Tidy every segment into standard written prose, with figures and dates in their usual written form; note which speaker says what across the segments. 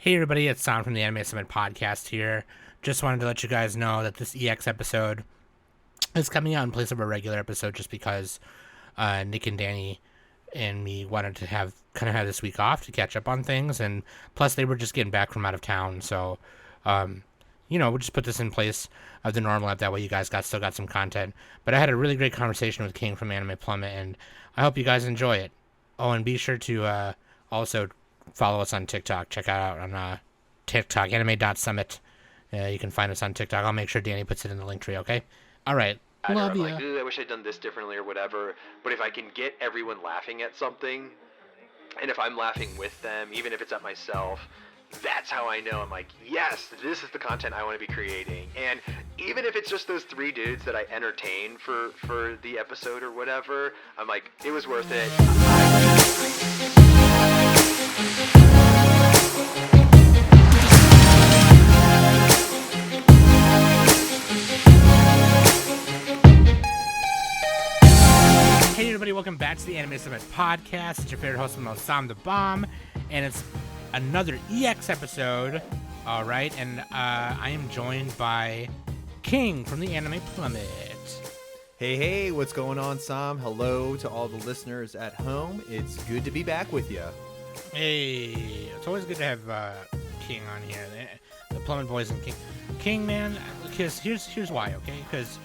Speaker 1: Hey everybody, it's Sam from the Anime Summit podcast here. Just wanted to let you guys know that this EX episode is coming out in place of a regular episode just because Nick and Danny and me wanted to have this week off to catch up on things, and plus they were just getting back from out of town, so we'll just put this in place of the normal app. That way you guys still got some content. But I had a really great conversation with King from Anime Plummet, and I hope you guys enjoy it. Oh, and be sure to also follow us on TikTok. Check out on TikTok, anime.summit. You can find us on TikTok. I'll make sure Danny puts it in the link tree, okay? All right. Love you.
Speaker 2: Like, I wish I'd done this differently or whatever. But if I can get everyone laughing at something, and if I'm laughing with them, even if it's at myself, that's how I know I'm like, yes, this is the content I want to be creating. And even if it's just those three dudes that I entertain for the episode or whatever, I'm like, it was worth it.
Speaker 1: Hey everybody, welcome back to the Anime Summit podcast. It's your favorite host, Sam the Bomb, and it's another EX episode. All right, and I am joined by King from the Anime Plummet.
Speaker 3: Hey, what's going on, Sam? Hello to all the listeners at home. It's good to be back with you.
Speaker 1: Hey, it's always good to have King on here. The Plummet boys and King. King, man, because here's why, okay? Because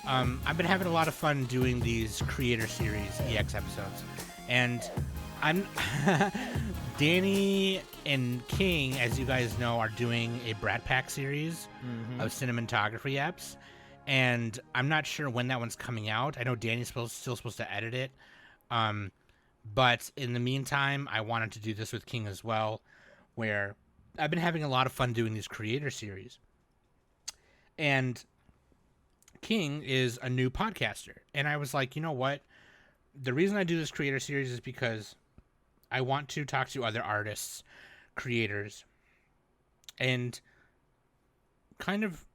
Speaker 1: I've been having a lot of fun doing these creator series EX episodes, and I'm Danny and King, as you guys know, are doing a Brat Pack series of cinematography apps, and I'm not sure when that one's coming out. I know Danny's still supposed to edit it, but in the meantime, I wanted to do this with King as well, where I've been having a lot of fun doing these creator series, and King is a new podcaster, and I was like, you know what? The reason I do this creator series is because I want to talk to other artists, creators, and kind of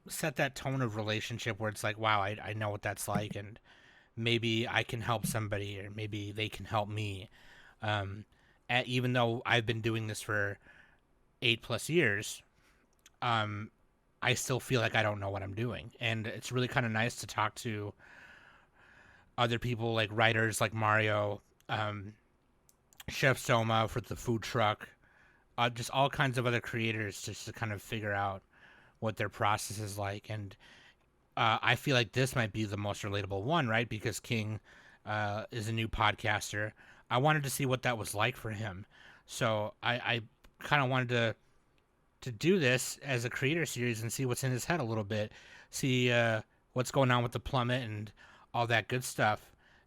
Speaker 1: set that tone of relationship where it's like, wow, I know what that's like, and maybe I can help somebody, or maybe they can help me. Even though I've been doing this for 8+ years, I still feel like I don't know what I'm doing. And it's really kind of nice to talk to other people, like writers like Mario, Chef Soma for the food truck, just all kinds of other creators, just to kind of figure out what their process is like. And I feel like this might be the most relatable one, right? Because King is a new podcaster. I wanted to see what that was like for him. So I kind of wanted to do this as a creator series and see what's in his head a little bit, see what's going on with the Plummet and all that good stuff.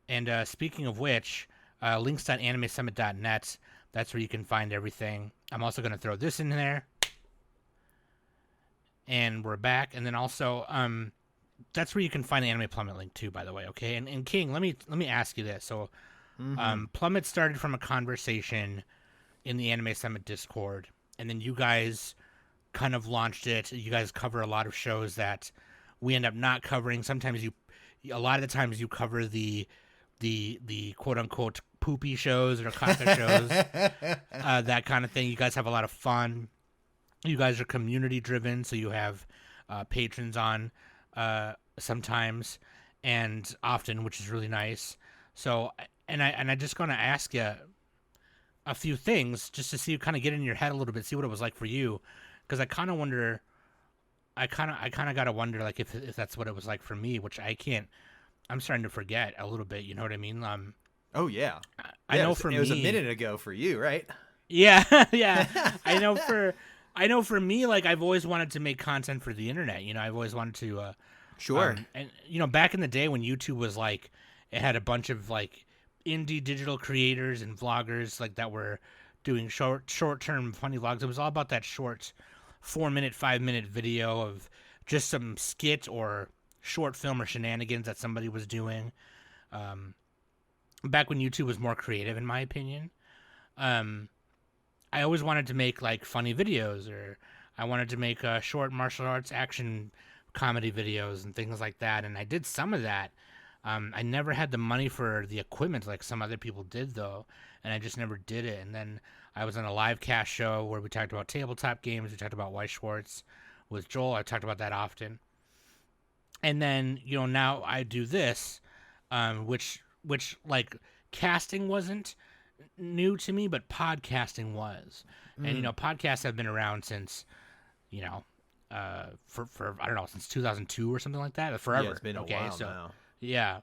Speaker 1: And speaking of which, links.animesummit.net, that's where you can find everything. I'm also going to throw this in there. And we're back. And then also, that's where you can find the Anime Plummet link too, by the way, okay? And King, let me ask you this. So, Plummet started from a conversation in the Anime Summit Discord, and then you guys kind of launched it. You guys cover a lot of shows that we end up not covering. Sometimes a lot of the times you cover the quote unquote poopy shows or caca shows, that kind of thing. You guys have a lot of fun. You guys are community driven, so you have patrons on sometimes and often, which is really nice. So, and I just gonna ask you a few things just to see, kind of get in your head a little bit, see what it was like for you, because I kind of wonder. I kind of gotta wonder, like, if that's what it was like for me, which I can't. I'm starting to forget a little bit. You know what I mean?
Speaker 3: Oh yeah.
Speaker 1: I know for me,
Speaker 3: it was a minute ago for you, right?
Speaker 1: Yeah, yeah. I know for me, like, I've always wanted to make content for the internet. You know, I've always wanted to.
Speaker 3: Sure.
Speaker 1: And back in the day when YouTube was like, it had a bunch of like indie digital creators and vloggers like that were doing short-term funny vlogs. It was all about that short 4-minute, 5-minute video of just some skit or short film or shenanigans that somebody was doing. Back when YouTube was more creative, in my opinion. I always wanted to make like funny videos, or I wanted to make short martial arts action comedy videos and things like that. And I did some of that. I never had the money for the equipment like some other people did, though, and I just never did it. And then I was on a live cast show where we talked about tabletop games. We talked about Weiss Schwartz with Joel. I talked about that often. And then, now I do this, which like casting wasn't new to me, but podcasting was. And, podcasts have been around since, for I don't know, since 2002 or something like that. Forever.
Speaker 3: Yeah, it's been a while now.
Speaker 1: Yeah.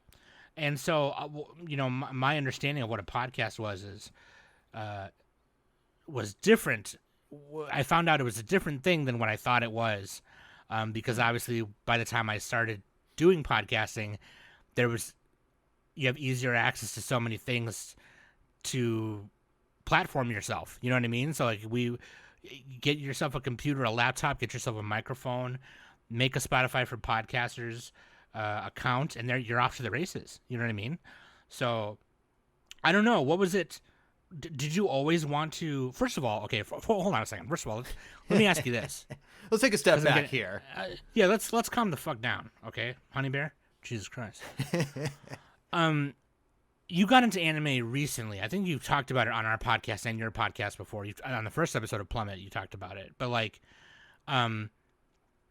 Speaker 1: And so, my understanding of what a podcast was different. I found out it was a different thing than what I thought it was, because obviously by the time I started doing podcasting, you have easier access to so many things to platform yourself. You know what I mean? So like get yourself a computer, a laptop, get yourself a microphone, make a Spotify for podcasters account, and you're off to the races. You know what I mean? So I don't know. What was it? Did you always want to? First of all, okay, hold on a second. First of all, let me ask you this.
Speaker 3: Let's take a step back here.
Speaker 1: Yeah, let's calm the fuck down, okay, Honey Bear? Jesus Christ. You got into anime recently. I think you've talked about it on our podcast and your podcast before. On the first episode of Plummet, you talked about it. But like,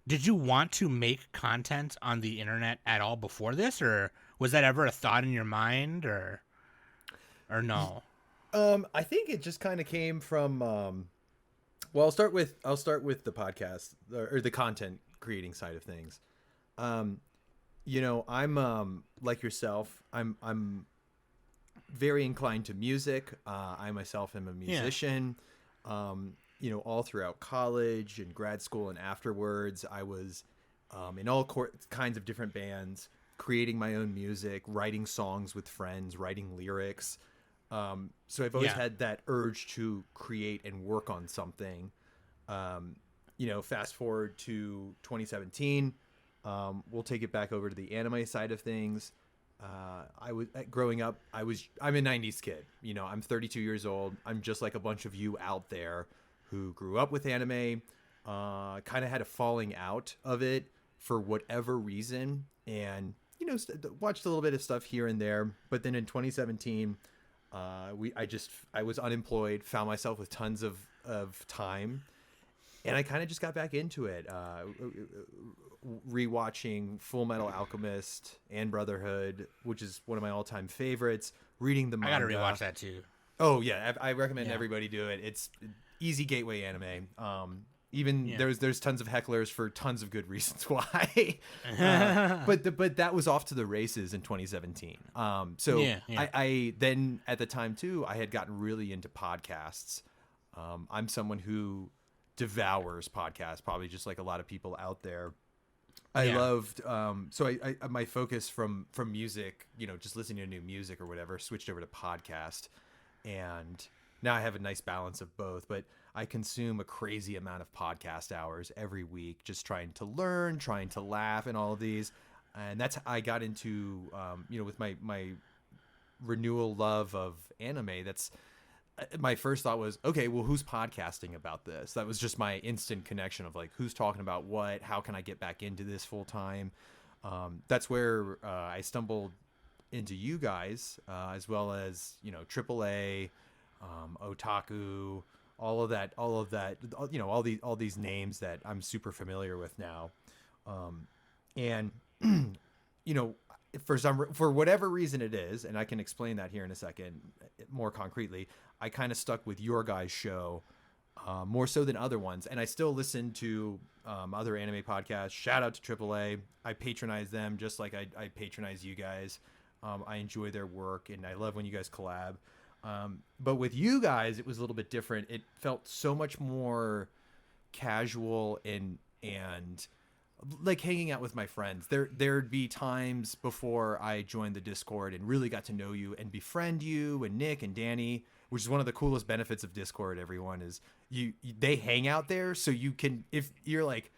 Speaker 1: did you want to make content on the internet at all before this, or was that ever a thought in your mind, or no?
Speaker 3: I think it just kind of came from. Well, I'll start with the podcast or the content creating side of things. I'm like yourself. I'm very inclined to music. I myself am a musician. Yeah. All throughout college and grad school and afterwards, I was in all kinds of different bands, creating my own music, writing songs with friends, writing lyrics. So I've always had that urge to create and work on something. Fast forward to 2017, we'll take it back over to the anime side of things. Growing up, I'm a 90s kid. I'm 32 years old. I'm just like a bunch of you out there who grew up with anime, kind of had a falling out of it for whatever reason. And, watched a little bit of stuff here and there. But then in 2017, I was unemployed, found myself with tons of time, and I kind of just got back into it. Rewatching Full Metal Alchemist and Brotherhood, which is one of my all-time favorites. Reading the manga.
Speaker 1: I gotta rewatch that too.
Speaker 3: Oh yeah, I recommend everybody do it. It's easy gateway anime. There's tons of hecklers for tons of good reasons why. But that was off to the races in 2017. I then at the time too, I had gotten really into podcasts. I'm someone who devours podcasts, probably just like a lot of people out there. I loved my focus from music, just listening to new music or whatever, switched over to podcast, and now I have a nice balance of both. But I consume a crazy amount of podcast hours every week, just trying to learn, trying to laugh, and all of these. And that's how I got into with my renewal love of anime. That's my first thought was, okay, well, who's podcasting about this? That was just my instant connection of like, who's talking about what? How can I get back into this full time? That's where I stumbled into you guys, as well as AAA, Otaku, all of that, all these names that I'm super familiar with now, and for whatever reason it is, and I can explain that here in a second more concretely, I kind of stuck with your guys' show more so than other ones, and I still listen to other anime podcasts. Shout out to AAA. I patronize them just like I patronize you guys. I enjoy their work, and I love when you guys collab. But with you guys, it was a little bit different. It felt so much more casual and like hanging out with my friends. There'd be times before I joined the Discord and really got to know you and befriend you and Nick and Danny, which is one of the coolest benefits of Discord. Everyone is they hang out there, so you can, if you're like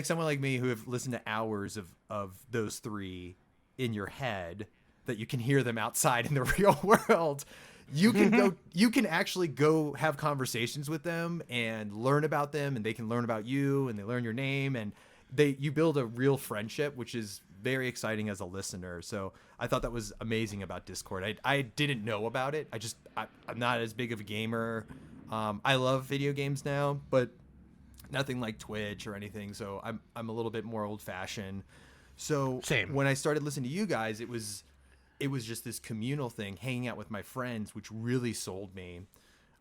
Speaker 3: someone like me who have listened to hours of those three in your head, that you can hear them outside in the real world. You can actually go have conversations with them and learn about them, and they can learn about you, and they learn your name, and you build a real friendship, which is very exciting as a listener. So I thought that was amazing about Discord. I didn't know about it. I'm not as big of a gamer. I love video games now, but nothing like Twitch or anything. So I'm a little bit more old fashioned. So
Speaker 1: Same.
Speaker 3: when I started listening to you guys, it was just this communal thing, hanging out with my friends, which really sold me.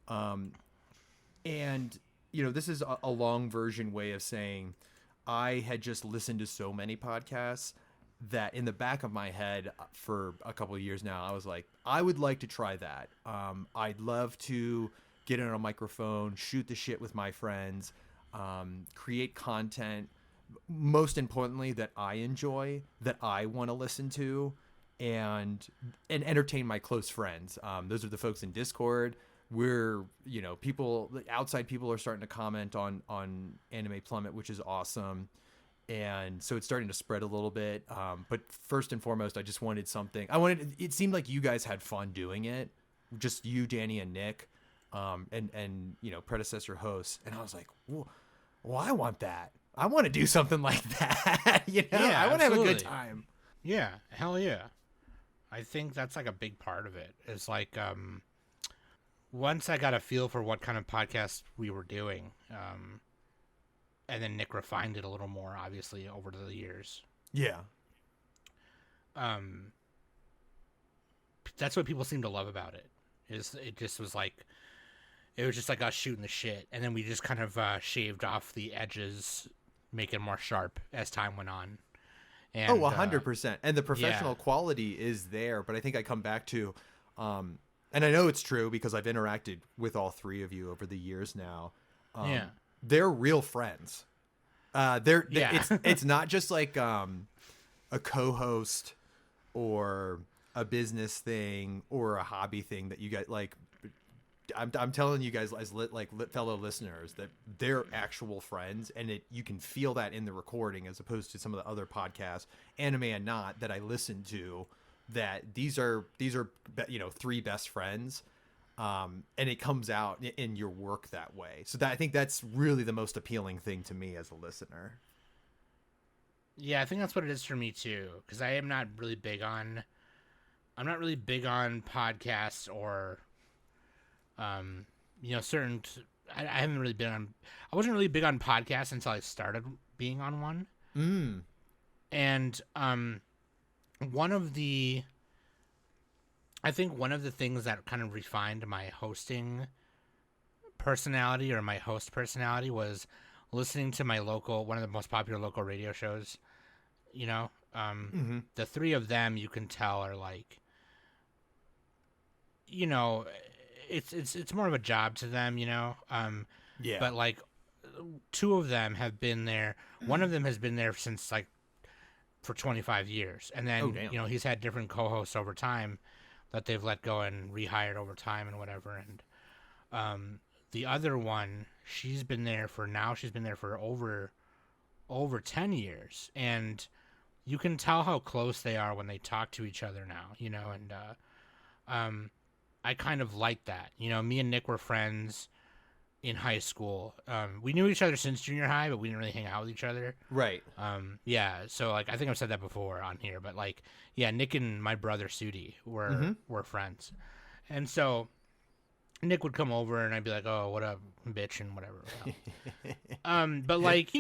Speaker 3: And this is a long version way of saying I had just listened to so many podcasts that in the back of my head for a couple of years now, I was like, I would like to try that. I'd love to get in on a microphone, shoot the shit with my friends, create content, most importantly, that I enjoy, that I want to listen to, and entertain my close friends. Those are the folks in Discord. We're, outside people are starting to comment on Anime Plummet, which is awesome. And so it's starting to spread a little bit. But first and foremost, I just wanted something. It seemed like you guys had fun doing it. Just you, Danny, and Nick, and predecessor hosts. And I was like, well, I want that. I want to do something like that.
Speaker 1: Yeah,
Speaker 3: I want to have a good
Speaker 1: absolutely.
Speaker 3: time.
Speaker 1: Yeah, hell yeah. I think that's like a big part of it. It's like, once I got a feel for what kind of podcast we were doing, and then Nick refined it a little more, obviously, over the years.
Speaker 3: Yeah.
Speaker 1: That's what people seem to love about it. It was just like us shooting the shit, and then we just kind of shaved off the edges, make it more sharp as time went on. And,
Speaker 3: 100%. And the professional quality is there, but I think I come back to, and I know it's true because I've interacted with all three of you over the years now. They're real friends. It's not just like a co-host or a business thing or a hobby thing that you guys like. I'm telling you guys as fellow listeners that they're actual friends, and you can feel that in the recording as opposed to some of the other podcasts, anime and not, that I listen to. That these are three best friends, and it comes out in your work that way. So I think that's really the most appealing thing to me as a listener.
Speaker 1: Yeah, I think that's what it is for me too, because I'm not really big on podcasts or certain. I haven't really been on. I wasn't really big on podcasts until I started being on one. And I think one of the things that kind of refined my hosting personality or my host personality was listening to one of the most popular local radio shows. The three of them, you can tell, are like, it's more of a job to them, but like two of them have been there. One of them has been there since like for 25 years. And then, he's had different co-hosts over time that they've let go and rehired over time and whatever. And the other one, she's been there for over 10 years. And you can tell how close they are when they talk to each other now, and I kind of like that. Me and Nick were friends in high school. We knew each other since junior high, but we didn't really hang out with each other.
Speaker 3: Right.
Speaker 1: So like I think I've said that before on here, but like Nick and my brother Sudi were friends. And so Nick would come over and I'd be like, "Oh, what up, bitch," and whatever. But like,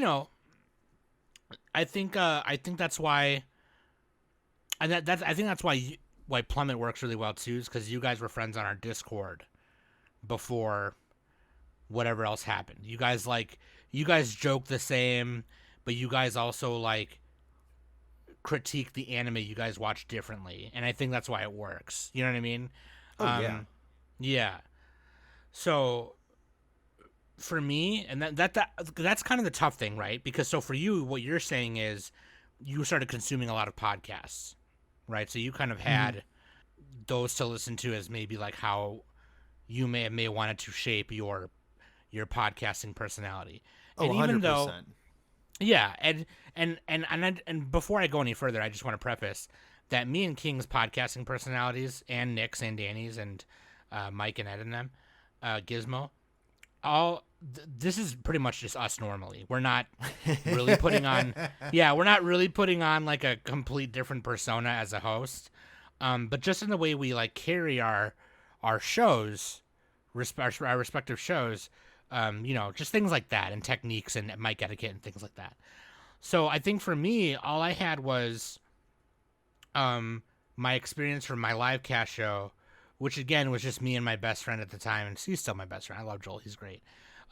Speaker 1: I think that's why, and I think that's why Plummet works really well too, is because you guys were friends on our Discord before whatever else happened. You guys joke the same, but you guys also like critique the anime you guys watch differently, and I think that's why it works. You know what I mean? Yeah. So for me, and that's kind of the tough thing, right? Because so for you, what you're saying is you started consuming a lot of podcasts, right? So you kind of had those to listen to as maybe like how you may have wanted to shape your podcasting personality. And
Speaker 3: 100%.
Speaker 1: even though, yeah, and before I go any further, I just want to preface that me and King's podcasting personalities, and Nick's and Danny's and Mike and Ed and them, Gizmo, all this is pretty much just us normally. We're not really putting on we're not really putting on like a complete different persona as a host. But just in the way we like carry our shows, our respective shows, just things like that, and techniques and mic etiquette and things like that. So I think for me, all I had was my experience from my live cast show, which again was just me and my best friend at the time, and he's still my best friend. I love Joel; he's great.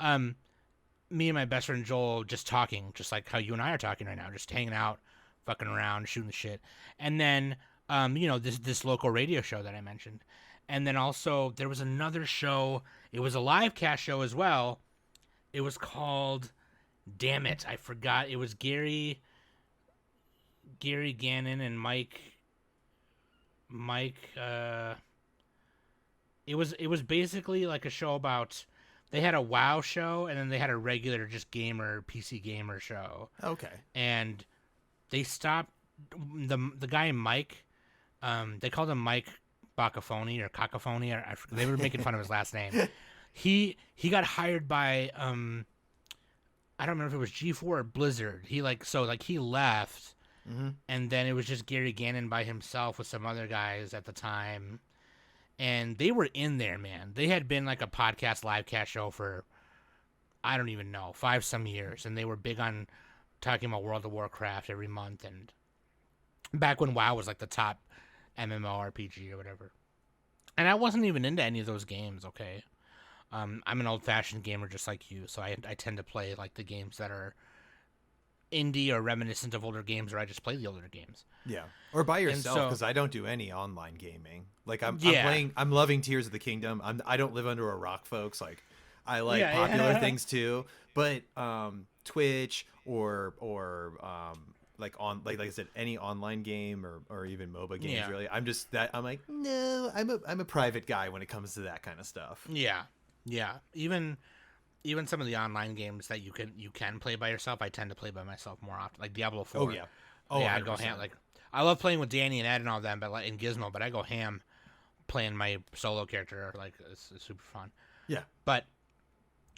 Speaker 1: Me and my best friend Joel just talking, just like how you and I are talking right now, just hanging out, fucking around, shooting the shit. And then, this local radio show that I mentioned. And then also there was another show. It was a live cast show as well. It was called, damn it, I forgot. It was Gary Gannon and Mike. It was basically like a show about. They had a WoW show, and then they had a regular just PC gamer show.
Speaker 3: Okay.
Speaker 1: And they stopped the guy Mike. They called him Mike Bacafoni or Cacophony. Or they were making fun of his last name. He got hired by I don't remember if it was G4 or Blizzard. He left, and then it was just Gary Gannon by himself with some other guys at the time. And they were in there, man. They had been like a podcast live cast show for, I don't even know, 5 some years. And they were big on talking about World of Warcraft every month. And back when WoW was like the top MMORPG or whatever. And I wasn't even into any of those games, okay? I'm an old-fashioned gamer just like you. So I tend to play like the games that are indie or reminiscent of older games, or I just play the older games.
Speaker 3: Yeah, or by yourself, because I don't do any online gaming. Like I'm loving Tears of the Kingdom. I don't live under a rock, folks. Like I like popular things too, but Twitch or like I said, any online game or even MOBA games really. I'm like, no, I'm a private guy when it comes to that kind of stuff.
Speaker 1: Yeah. Even some of the online games that you can play by yourself, I tend to play by myself more often. Like Diablo 4.
Speaker 3: Oh yeah. Oh yeah.
Speaker 1: I go ham. Like I love playing with Danny and Ed and all them, but like in Gizmo, but I go ham playing my solo character. Like it's super fun.
Speaker 3: Yeah.
Speaker 1: But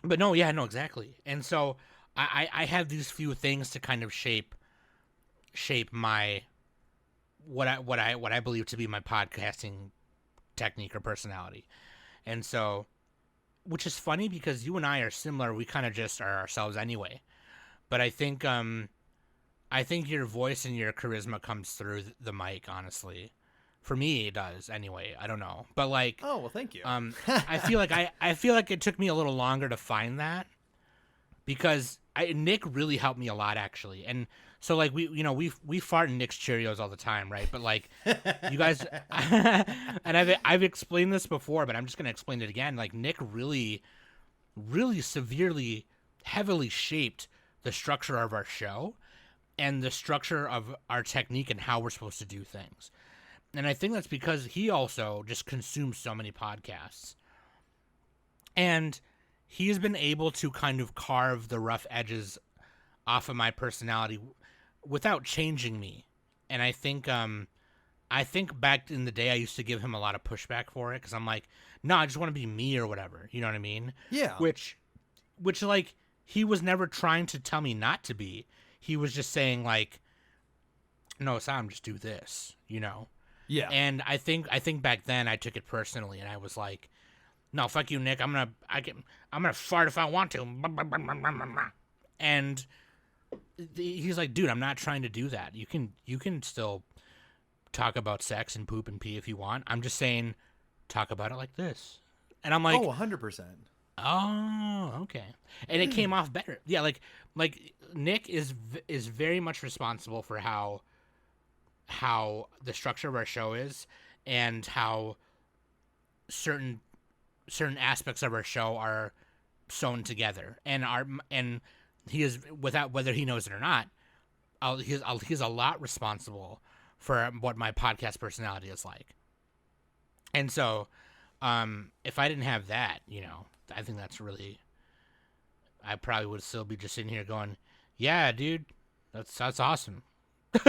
Speaker 1: no, exactly. And so I have these few things to kind of shape my what I believe to be my podcasting technique or personality. And so, which is funny because you and I are similar. We kind of just are ourselves anyway. But I think your voice and your charisma comes through the mic, honestly. For me, it does anyway. I don't know. But like,
Speaker 3: oh, well, thank you.
Speaker 1: I feel like it took me a little longer to find that because Nick really helped me a lot, actually. And so like we fart in Nick's Cheerios all the time, right? But like you guys, and I've explained this before, but I'm just gonna explain it again. Like Nick really, really severely, heavily shaped the structure of our show and the structure of our technique and how we're supposed to do things. And I think that's because he also just consumes so many podcasts. And he's been able to kind of carve the rough edges off of my personality without changing me. And I think back in the day I used to give him a lot of pushback for it because I'm like, no, I just want to be me or whatever. You know what I mean?
Speaker 3: Yeah.
Speaker 1: Which like he was never trying to tell me not to be. He was just saying like, no, Sam, just do this, you know?
Speaker 3: Yeah.
Speaker 1: And I think back then I took it personally and I was like, no, fuck you, Nick. I'm gonna fart if I want to. And he's like, dude, I'm not trying to do that. You can still talk about sex and poop and pee if you want. I'm just saying, talk about it like this. And I'm like,
Speaker 3: oh, 100%.
Speaker 1: Oh, okay. And it came off better. Yeah, like Nick is very much responsible for how the structure of our show is and how certain aspects of our show are sewn together and he is, without whether he knows it or not, he's a lot responsible for what my podcast personality is like. And so if I didn't have that, I think that's really, I probably would still be just sitting here going, yeah, dude, that's awesome.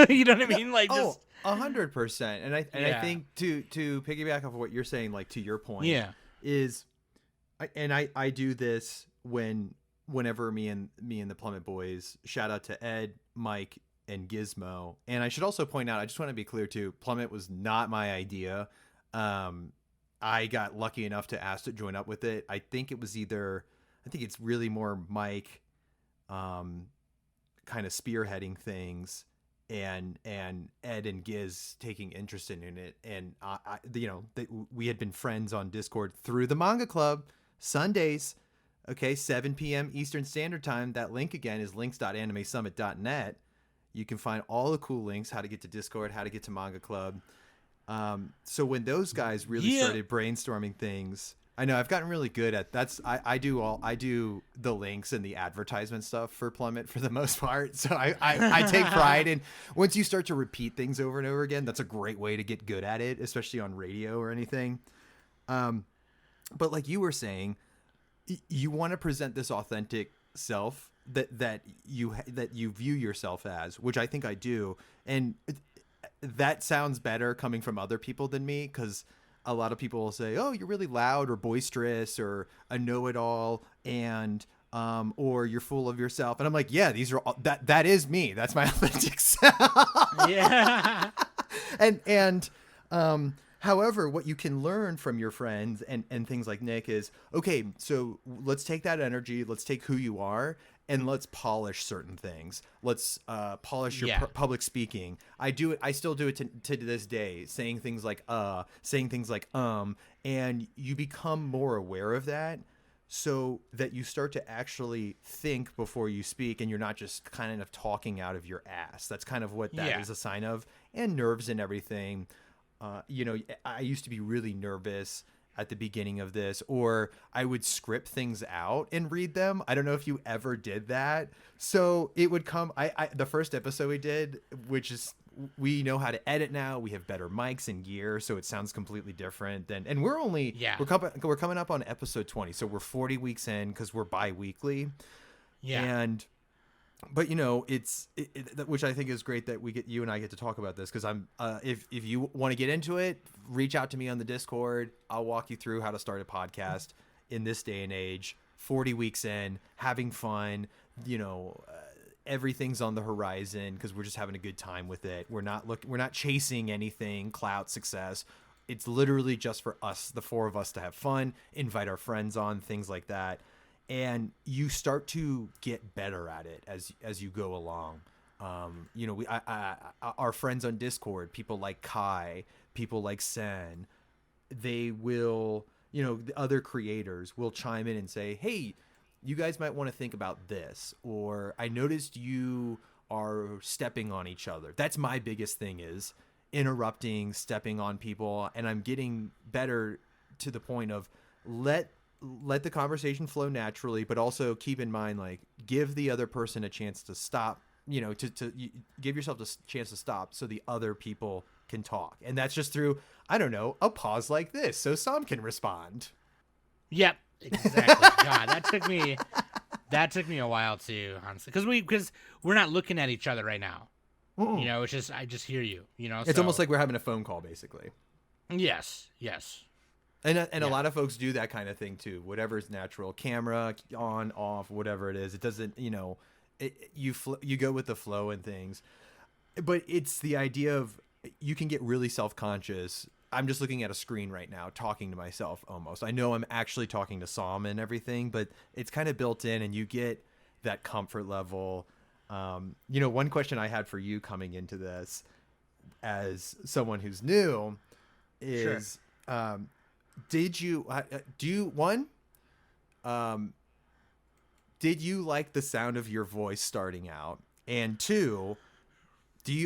Speaker 1: You know what I mean? Like, just
Speaker 3: 100%. And I think to piggyback off of what you're saying, like to your point,
Speaker 1: yeah,
Speaker 3: is, I do this whenever me and the Plummet boys, shout out to Ed, Mike, and Gizmo. And I should also point out, I just want to be clear too, Plummet was not my idea. I got lucky enough to ask to join up with it. I think it's really more Mike, kind of spearheading things, and Ed and Giz taking interest in it. And we had been friends on Discord through the Manga Club Sundays. Okay, 7 p.m. Eastern Standard Time. That link again is links.animesummit.net. You can find all the cool links, how to get to Discord, how to get to Manga Club. So when those guys really started brainstorming things, I know I've gotten really good at I do the links and the advertisement stuff for Plummet for the most part. So I take pride in once you start to repeat things over and over again, that's a great way to get good at it, especially on radio or anything. But like you were saying, you want to present this authentic self that you view yourself as, which I think I do. And that sounds better coming from other people than me, because a lot of people will say, oh, you're really loud or boisterous or a know-it-all, and or you're full of yourself. And I'm like, yeah, these are all, that is me. That's my authentic self.
Speaker 1: Yeah.
Speaker 3: and however, what you can learn from your friends and things like Nick is, okay, so let's take that energy, let's take who you are, and let's polish certain things. Let's polish your public speaking. I still do it to this day, saying things like and you become more aware of that, so that you start to actually think before you speak, and you're not just kind of talking out of your ass. That's kind of what that is a sign of. And nerves and everything. I used to be really nervous at the beginning of this, or I would script things out and read them. I don't know if you ever did that. So it would come, the first episode we did, which is, we know how to edit now. We have better mics and gear, so it sounds completely different. And we're only, we're coming up on episode 20. So we're 40 weeks in, because we're bi-weekly. Yeah. But it's which I think is great that you and I get to talk about this, because I'm if you want to get into it, reach out to me on the Discord. I'll walk you through how to start a podcast in this day and age. 40 weeks in, having fun, everything's on the horizon, because we're just having a good time with it. We're not chasing anything, clout, success. It's literally just for us, the four of us, to have fun, invite our friends on, things like that. And you start to get better at it as you go along. Our friends on Discord, people like Kai, people like Sen, they will, the other creators will chime in and say, hey, you guys might want to think about this, or I noticed you are stepping on each other. That's my biggest thing, is interrupting, stepping on people. And I'm getting better to the point of let the conversation flow naturally, but also keep in mind, like, give the other person a chance to stop, to give yourself a chance to stop so the other people can talk. And that's just through, I don't know, a pause like this so Sam can respond.
Speaker 1: Yep, exactly. God, that took me a while too, honestly, because we're not looking at each other right now. It's just, I just hear you,
Speaker 3: It's almost like we're having a phone call, basically.
Speaker 1: Yes.
Speaker 3: And a lot of folks do that kind of thing too. Whatever is natural, camera on, off, whatever it is. It doesn't, you go with the flow and things. But it's the idea of, you can get really self-conscious. I'm just looking at a screen right now, talking to myself almost. I know I'm actually talking to Sam and everything, but it's kind of built in, and you get that comfort level. One question I had for you coming into this, as someone who's new, is, sure. Did you like the sound of your voice starting out? And two,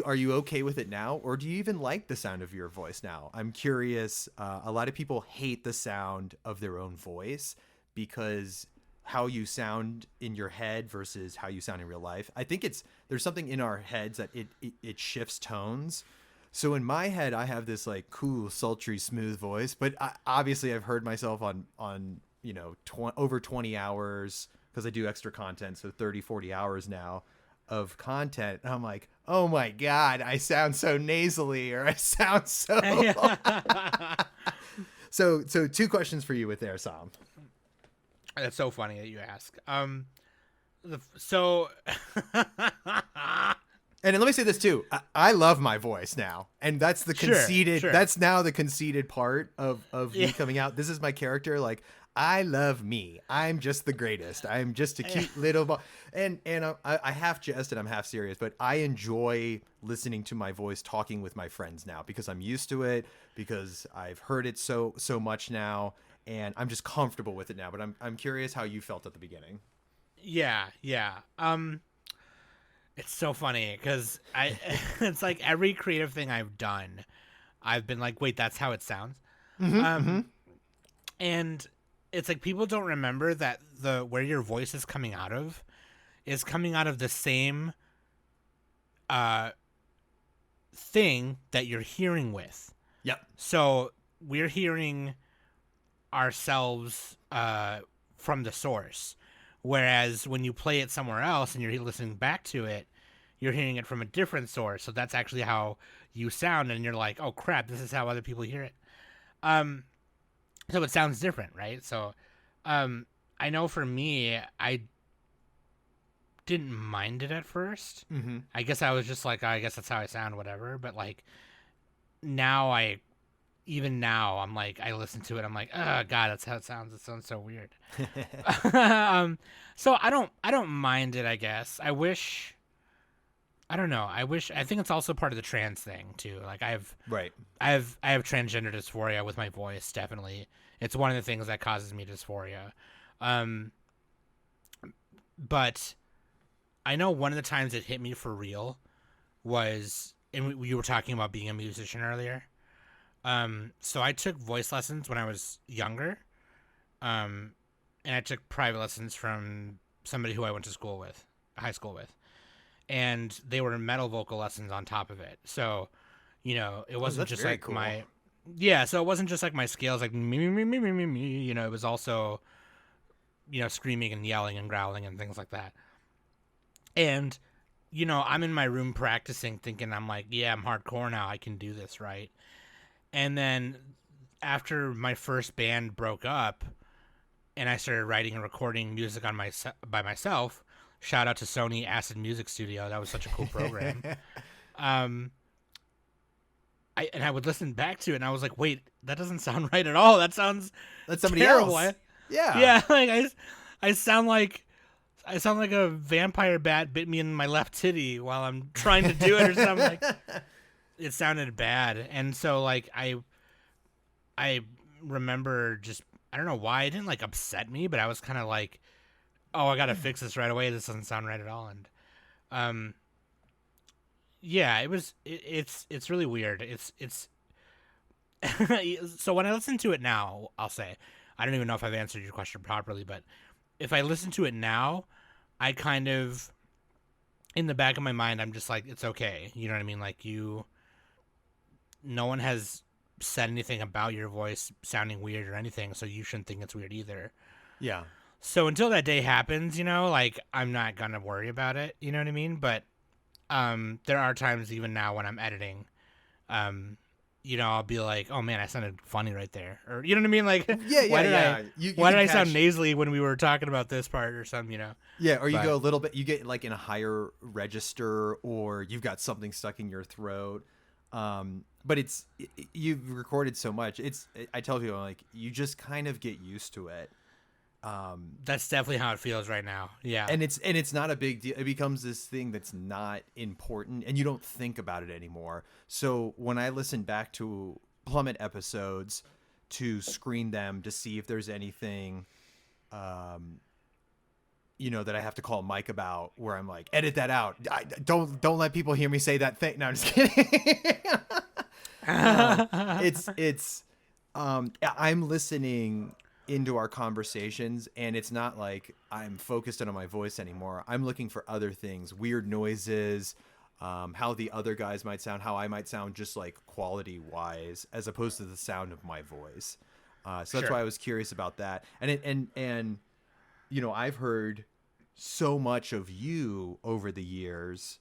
Speaker 3: are you okay with it now, or do you even like the sound of your voice now? I'm curious. A lot of people hate the sound of their own voice, because how you sound in your head versus how you sound in real life. I think there's something in our heads that it shifts tones. So in my head, I have this like cool, sultry, smooth voice, but obviously I've heard myself on over 20 hours, because I do extra content. So 30, 40 hours now of content. And I'm like, oh my God, I sound so nasally, or I sound so. So two questions for you with there, Sam.
Speaker 1: That's so funny that you ask. So
Speaker 3: And let me say this too. I love my voice now. And that's the conceited,
Speaker 1: Sure.
Speaker 3: that's now the conceited part of
Speaker 1: Yeah.
Speaker 3: me coming out. This is my character. Like, I love me. I'm just the greatest. I'm just a cute little and I half jest and I'm half serious, but I enjoy listening to my voice talking with my friends now because I'm used to it, because I've heard it so much now, and I'm just comfortable with it now. But I'm curious how you felt at the beginning.
Speaker 1: Yeah. It's so funny because it's like every creative thing I've done, I've been like, wait, that's how it sounds. And it's like people don't remember that where your voice is coming out of the same thing that you're hearing with.
Speaker 3: Yep.
Speaker 1: So we're hearing ourselves from the source. Whereas when you play it somewhere else and you're listening back to it, you're hearing it from a different source. So that's actually how you sound, and you're like, oh crap, this is how other people hear it. So it sounds different, right? So I know for me, I didn't mind it at first.
Speaker 3: Mm-hmm.
Speaker 1: I guess I was just like, oh, I guess that's how I sound, whatever. But like even now, I'm like, I listen to it, I'm like, oh god, that's how it sounds. It sounds so weird. So I don't mind it. I guess I don't know. I think it's also part of the trans thing too. Like I have transgender dysphoria with my voice. Definitely, it's one of the things that causes me dysphoria. But I know one of the times it hit me for real was, and you were talking about being a musician earlier. So I took voice lessons when I was younger. And I took private lessons from somebody who I went to high school with. And they were metal vocal lessons on top of it. So, it wasn't just like
Speaker 3: cool.
Speaker 1: so it wasn't just like my scales, like me, it was also, screaming and yelling and growling and things like that. And, I'm in my room practicing thinking, I'm like, yeah, I'm hardcore now. I can do this, right? And then after my first band broke up and I started writing and recording music by myself, shout out to Sony Acid Music Studio. That was such a cool program. I would listen back to it and I was like, wait, that doesn't sound right at all. That's
Speaker 3: somebody
Speaker 1: terrible.
Speaker 3: else. Yeah.
Speaker 1: Yeah. Like I sound like a vampire bat bit me in my left titty while I'm trying to do it or something. Like, it sounded bad. And so like I remember just, I don't know why it didn't like upset me, but I was kind of like, oh, I got to fix this right away. This doesn't sound right at all. And yeah, it's really weird. It's so when I listen to it now, I'll say, I don't even know if I've answered your question properly, but if I listen to it now, I kind of, in the back of my mind, I'm just like, it's okay. You know what I mean? Like no one has said anything about your voice sounding weird or anything, so you shouldn't think it's weird either.
Speaker 3: Yeah.
Speaker 1: So until that day happens, like I'm not gonna worry about it. You know what I mean? But there are times even now when I'm editing, I'll be like, oh man, I sounded funny right there, or you know what I mean? Like, why did I sound nasally when we were talking about this part or something?
Speaker 3: Yeah, or you go a little bit, you get like in a higher register, or you've got something stuck in your throat. But you've recorded so much. I tell people, like, you just kind of get used to it.
Speaker 1: That's definitely how it feels right now. Yeah.
Speaker 3: And it's not a big deal. It becomes this thing that's not important and you don't think about it anymore. So when I listen back to Plummet episodes to screen them to see if there's anything, that I have to call Mike about, where I'm like, edit that out. Don't let people hear me say that thing. No, I'm just kidding. I'm listening into our conversations, and it's not like I'm focused on my voice anymore. I'm looking for other things, weird noises, how the other guys might sound, how I might sound, just like quality wise, as opposed to the sound of my voice. So that's why I was curious about that. And I've heard so much of you over the years.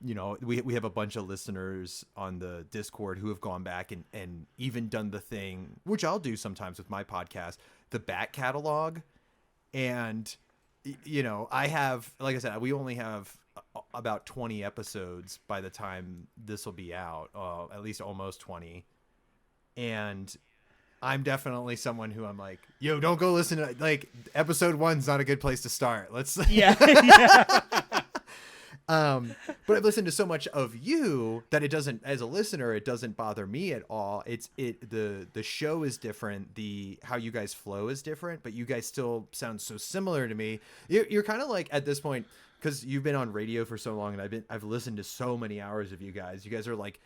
Speaker 3: We have a bunch of listeners on the Discord who have gone back and even done the thing, which I'll do sometimes with my podcast, the back catalog, And you know, I have, like I said, we only have about 20 episodes by the time this will be out, at least almost 20. And I'm definitely someone who I'm like, yo, don't go listen to, like, episode 1's not a good place to start. Let's
Speaker 1: Yeah. Yeah.
Speaker 3: But I've listened to so much of you that it doesn't, as a listener, it doesn't bother me at all. The show is different. How you guys flow is different, but you guys still sound so similar to me. You're kind of like, at this point, because you've been on radio for so long, and I've listened to so many hours of you guys. You guys are like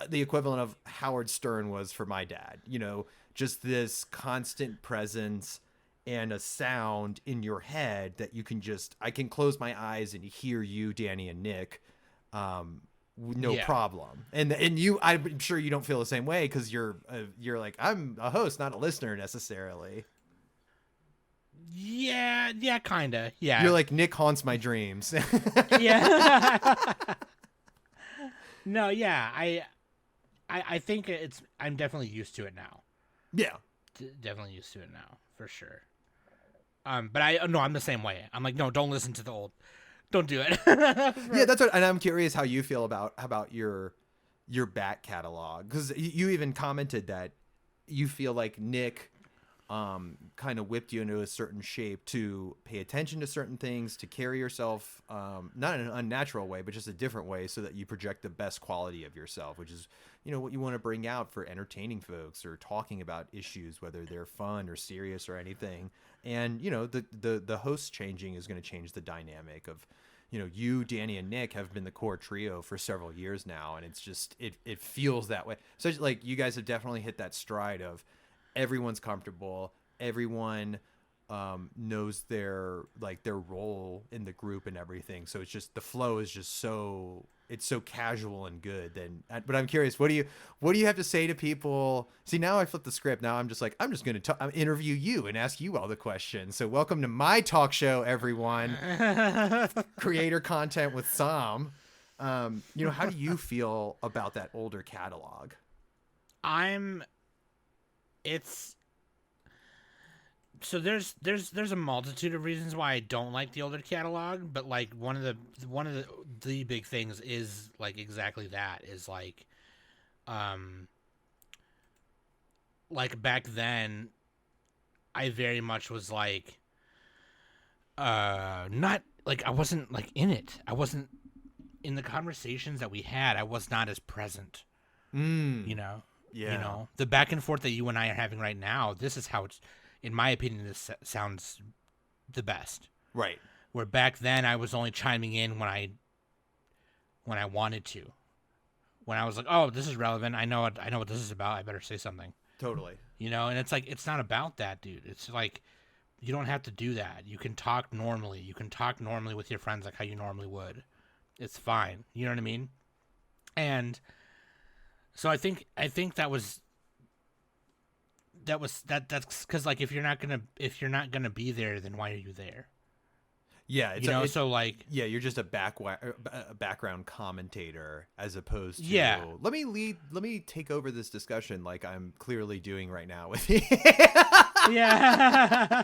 Speaker 3: the equivalent of Howard Stern was for my dad. You know, just this constant presence and a sound in your head that you can I can close my eyes and hear you, Danny and Nick, no problem. And you, I'm sure you don't feel the same way, because you're like, I'm a host, not a listener necessarily.
Speaker 1: Yeah, kinda. Yeah.
Speaker 3: You're like, Nick haunts my dreams.
Speaker 1: Yeah. No, yeah. I think I'm definitely used to it now.
Speaker 3: Yeah.
Speaker 1: Definitely used to it now, for sure. But I'm the same way. I'm like, no, don't listen to the old. Don't do it.
Speaker 3: Yeah, that's what, and I'm curious how you feel about your back catalog, because you even commented that you feel like Nick kind of whipped you into a certain shape to pay attention to certain things, to carry yourself not in an unnatural way, but just a different way, so that you project the best quality of yourself, which is, you know, what you want to bring out for entertaining folks or talking about issues, whether they're fun or serious or anything. And, you know, the host changing is going to change the dynamic of, you know, you, Danny, and Nick have been the core trio for several years now, and it's just, it feels that way. So, like, you guys have definitely hit that stride of everyone's comfortable, everyone knows their role in the group and everything. So it's just, the flow is just it's so casual and good. But I'm curious, what do you have to say to people? See, now I flipped the script. Now I'm just like, I'm just going to interview you and ask you all the questions. So welcome to my talk show, everyone. Creator content with Sam. You know, how do you feel about that older catalog?
Speaker 1: So there's a multitude of reasons why I don't like the older catalog, but like one of the big things is like exactly that, is like back then I very much was like not like, I wasn't like in it. I wasn't in the conversations that we had. I was not as present. You know?
Speaker 3: Yeah.
Speaker 1: You know, the back and forth that you and I are having right now, this is how it's, in my opinion, this sounds the best.
Speaker 3: Right.
Speaker 1: Where back then I was only chiming in when I wanted to. When I was like, oh, this is relevant. I know what this is about. I better say something.
Speaker 3: Totally.
Speaker 1: You know, and it's like, it's not about that, dude. It's like, you don't have to do that. You can talk normally. You can talk normally with your friends like how you normally would. It's fine. You know what I mean? And so I think that's because, like, if you're not gonna be there, then why are you there?
Speaker 3: Yeah, you're just a background commentator, as opposed to let me take over this discussion like I'm clearly doing right now with you.
Speaker 1: Yeah.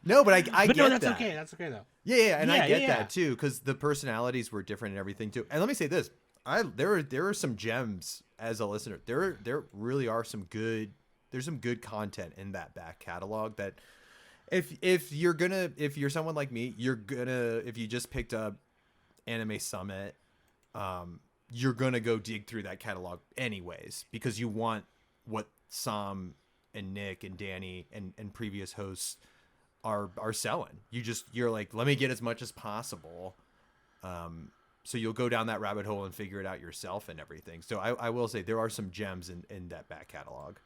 Speaker 3: No, but I get
Speaker 1: that's
Speaker 3: that.
Speaker 1: okay. That's okay though.
Speaker 3: Yeah, and I get that too, because the personalities were different and everything too. And let me say this: there are some gems as a listener. There really are some good. There's some good content in that back catalog that, if you're someone like me, if you just picked up Anime Summit, you're gonna go dig through that catalog anyways, because you want what Sam and Nick and Danny and previous hosts are selling. You're like, let me get as much as possible. So you'll go down that rabbit hole and figure it out yourself and everything. So I will say there are some gems in that back catalog.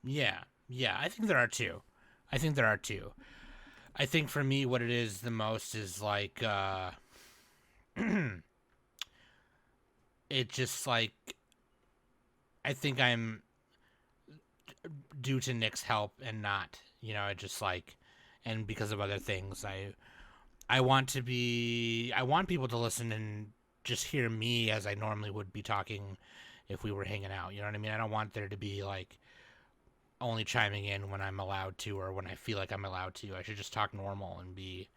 Speaker 1: Yeah, I think there are too. I think for me, what it is the most is like, it just like, I think I'm, due to Nick's help and not, you know, just like, and because of other things, I want people to listen and just hear me as I normally would be talking if we were hanging out. You know what I mean? I don't want there to be like only chiming in when I'm allowed to or when I feel like I'm allowed to. I should just talk normal and be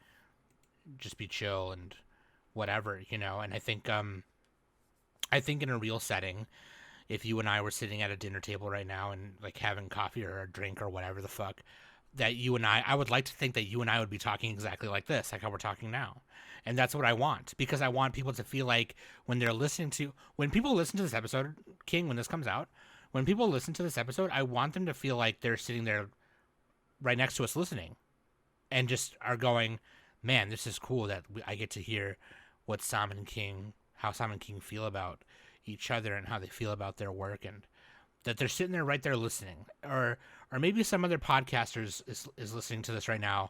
Speaker 1: chill and whatever, you know. And I think in a real setting, if you and I were sitting at a dinner table right now and like having coffee or a drink or whatever the fuck, that you and I would like to think that you and I would be talking exactly like this, like how we're talking now. And that's what I want, because I want people to feel like when people listen to this episode, King, when this comes out, when people listen to this episode, I want them to feel like they're sitting there right next to us listening and just are going, man, this is cool that I get to hear what how Sam and King feel about each other and how they feel about their work, and that they're sitting there right there listening. Or maybe some other podcasters is listening to this right now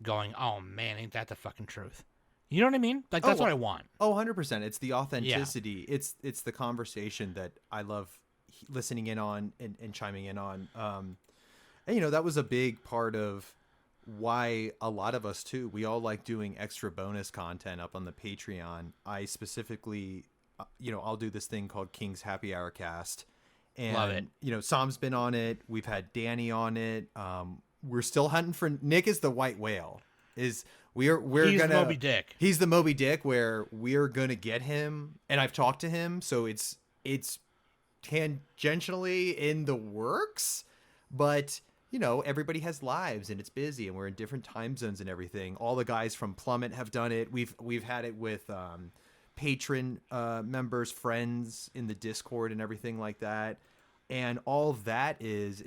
Speaker 1: going, oh man, ain't that the fucking truth? You know what I mean? Like, that's what I want.
Speaker 3: Oh, 100%. It's the authenticity. Yeah. It's the conversation that I love listening in on and chiming in on. And, you know, that was a big part of why a lot of us, too, we all like doing extra bonus content up on the Patreon. I specifically, you know, I'll do this thing called King's Happy Hour Cast. And,
Speaker 1: love it.
Speaker 3: You know, Sam's been on it. We've had Danny on it. We're still hunting for Nick is the white whale. He's the
Speaker 1: Moby Dick.
Speaker 3: He's the Moby Dick, where we're gonna get him, and I've talked to him, so it's tangentially in the works. But you know, everybody has lives and it's busy, and we're in different time zones and everything. All the guys from Plummet have done it. We've had it with patron members, friends in the Discord and everything like that. And all of that is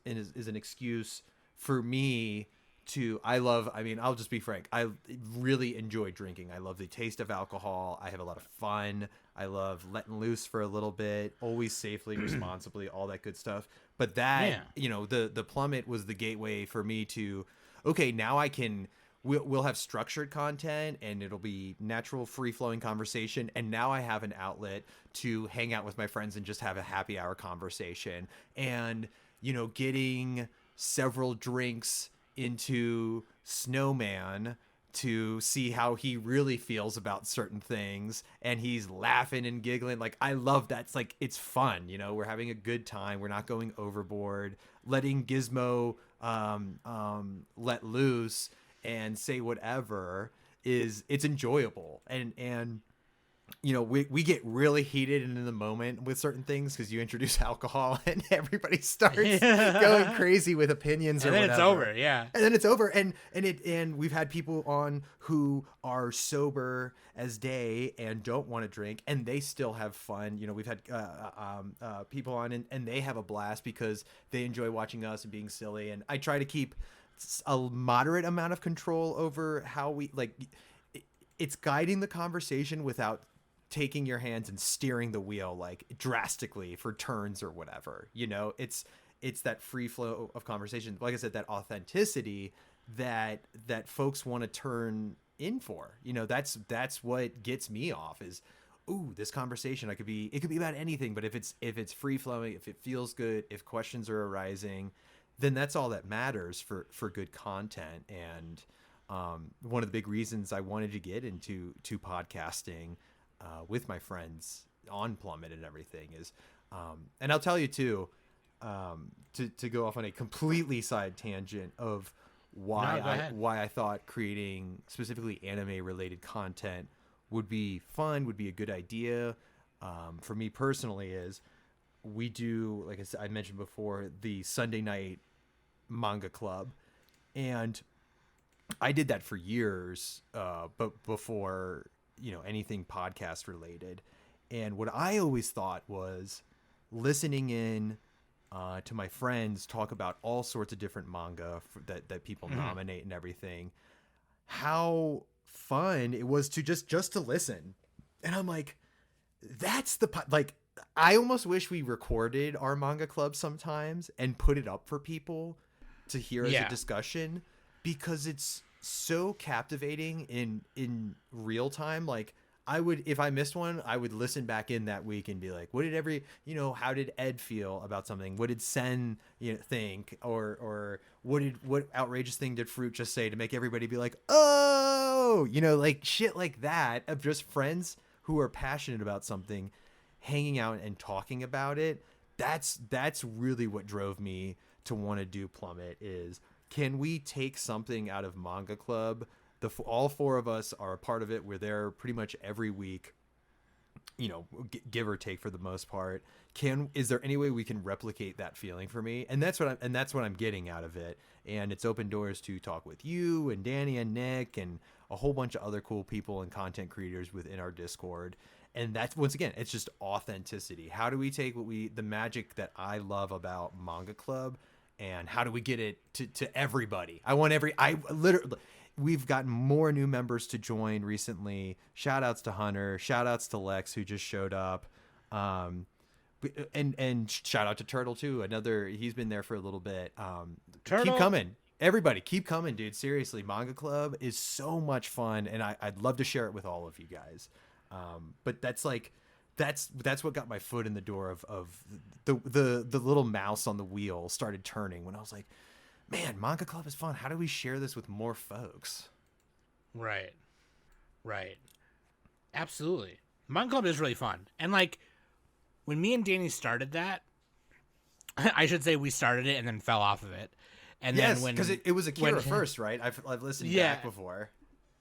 Speaker 3: an excuse for me to, I'll just be frank. I really enjoy drinking. I love the taste of alcohol. I have a lot of fun. I love letting loose for a little bit, always safely, responsibly, all that good stuff. But that, you know, the Plummet was the gateway for me to, okay, now we'll have structured content and it'll be natural, free-flowing conversation. And now I have an outlet to hang out with my friends and just have a happy hour conversation. And, you know, getting several drinks into Snowman to see how he really feels about certain things, and he's laughing and giggling. Like, I love that. It's like, it's fun, you know, we're having a good time. We're not going overboard, letting Gizmo let loose and say whatever it's enjoyable. And you know, we get really heated in the moment with certain things because you introduce alcohol and everybody starts going crazy with opinions, and then whatever.
Speaker 1: It's over, yeah.
Speaker 3: And then it's over, and we've had people on who are sober as day and don't want to drink, and they still have fun. You know, we've had people on and they have a blast because they enjoy watching us and being silly. And I try to keep a moderate amount of control over how we it's guiding the conversation without taking your hands and steering the wheel like drastically for turns or whatever. You know, it's that free flow of conversation. Like I said, that authenticity that folks want to turn in for. You know, that's what gets me off is, ooh, this conversation. It could be about anything, but if it's free flowing, if it feels good, if questions are arising, then that's all that matters for good content. And one of the big reasons I wanted to get into podcasting with my friends on Plummet and everything is, and I'll tell you too, to go off on a completely side tangent of why I thought creating specifically anime related content would be fun, would be a good idea. For me personally, is we do, like I mentioned before, the Sunday night manga club, and I did that for years, but before, you know, anything podcast related. And what I always thought was listening in to my friends talk about all sorts of different manga that people nominate and everything, how fun it was to just to listen. And I'm like, that's I almost wish we recorded our manga club sometimes and put it up for people to hear as a discussion, because it's so captivating in real time. Like, I would, if I missed one, I would listen back in that week and be like, what did how did Ed feel about something? What did Sen think? Or what outrageous thing did Fruit just say to make everybody be like, oh, like shit like that, of just friends who are passionate about something hanging out and talking about it. That's really what drove me to want to do Plummet is, can we take something out of Manga Club? All four of us are a part of it. We're there pretty much every week, you know, give or take for the most part. Is there any way we can replicate that feeling for me? And that's what I'm getting out of it. And it's open doors to talk with you and Danny and Nick and a whole bunch of other cool people and content creators within our Discord. And that's, once again, it's just authenticity. How do we take the magic that I love about Manga Club, and how do we get it to everybody? We've gotten more new members to join recently. Shout outs to Hunter. Shout outs to Lex, who just showed up. And shout out to Turtle too. He's been there for a little bit.
Speaker 1: Turtle.
Speaker 3: Keep coming. Everybody keep coming, dude. Seriously, Manga Club is so much fun, and I'd love to share it with all of you guys. But that's what got my foot in the door of the little mouse on the wheel started turning when I was like, man, Manga Club is fun. How do we share this with more folks?
Speaker 1: Right. Absolutely. Manga Club is really fun. And like, when me and Danny started that, I should say we started it and then fell off of it. And
Speaker 3: yes,
Speaker 1: then
Speaker 3: because it was Akira first, right? I've listened back before.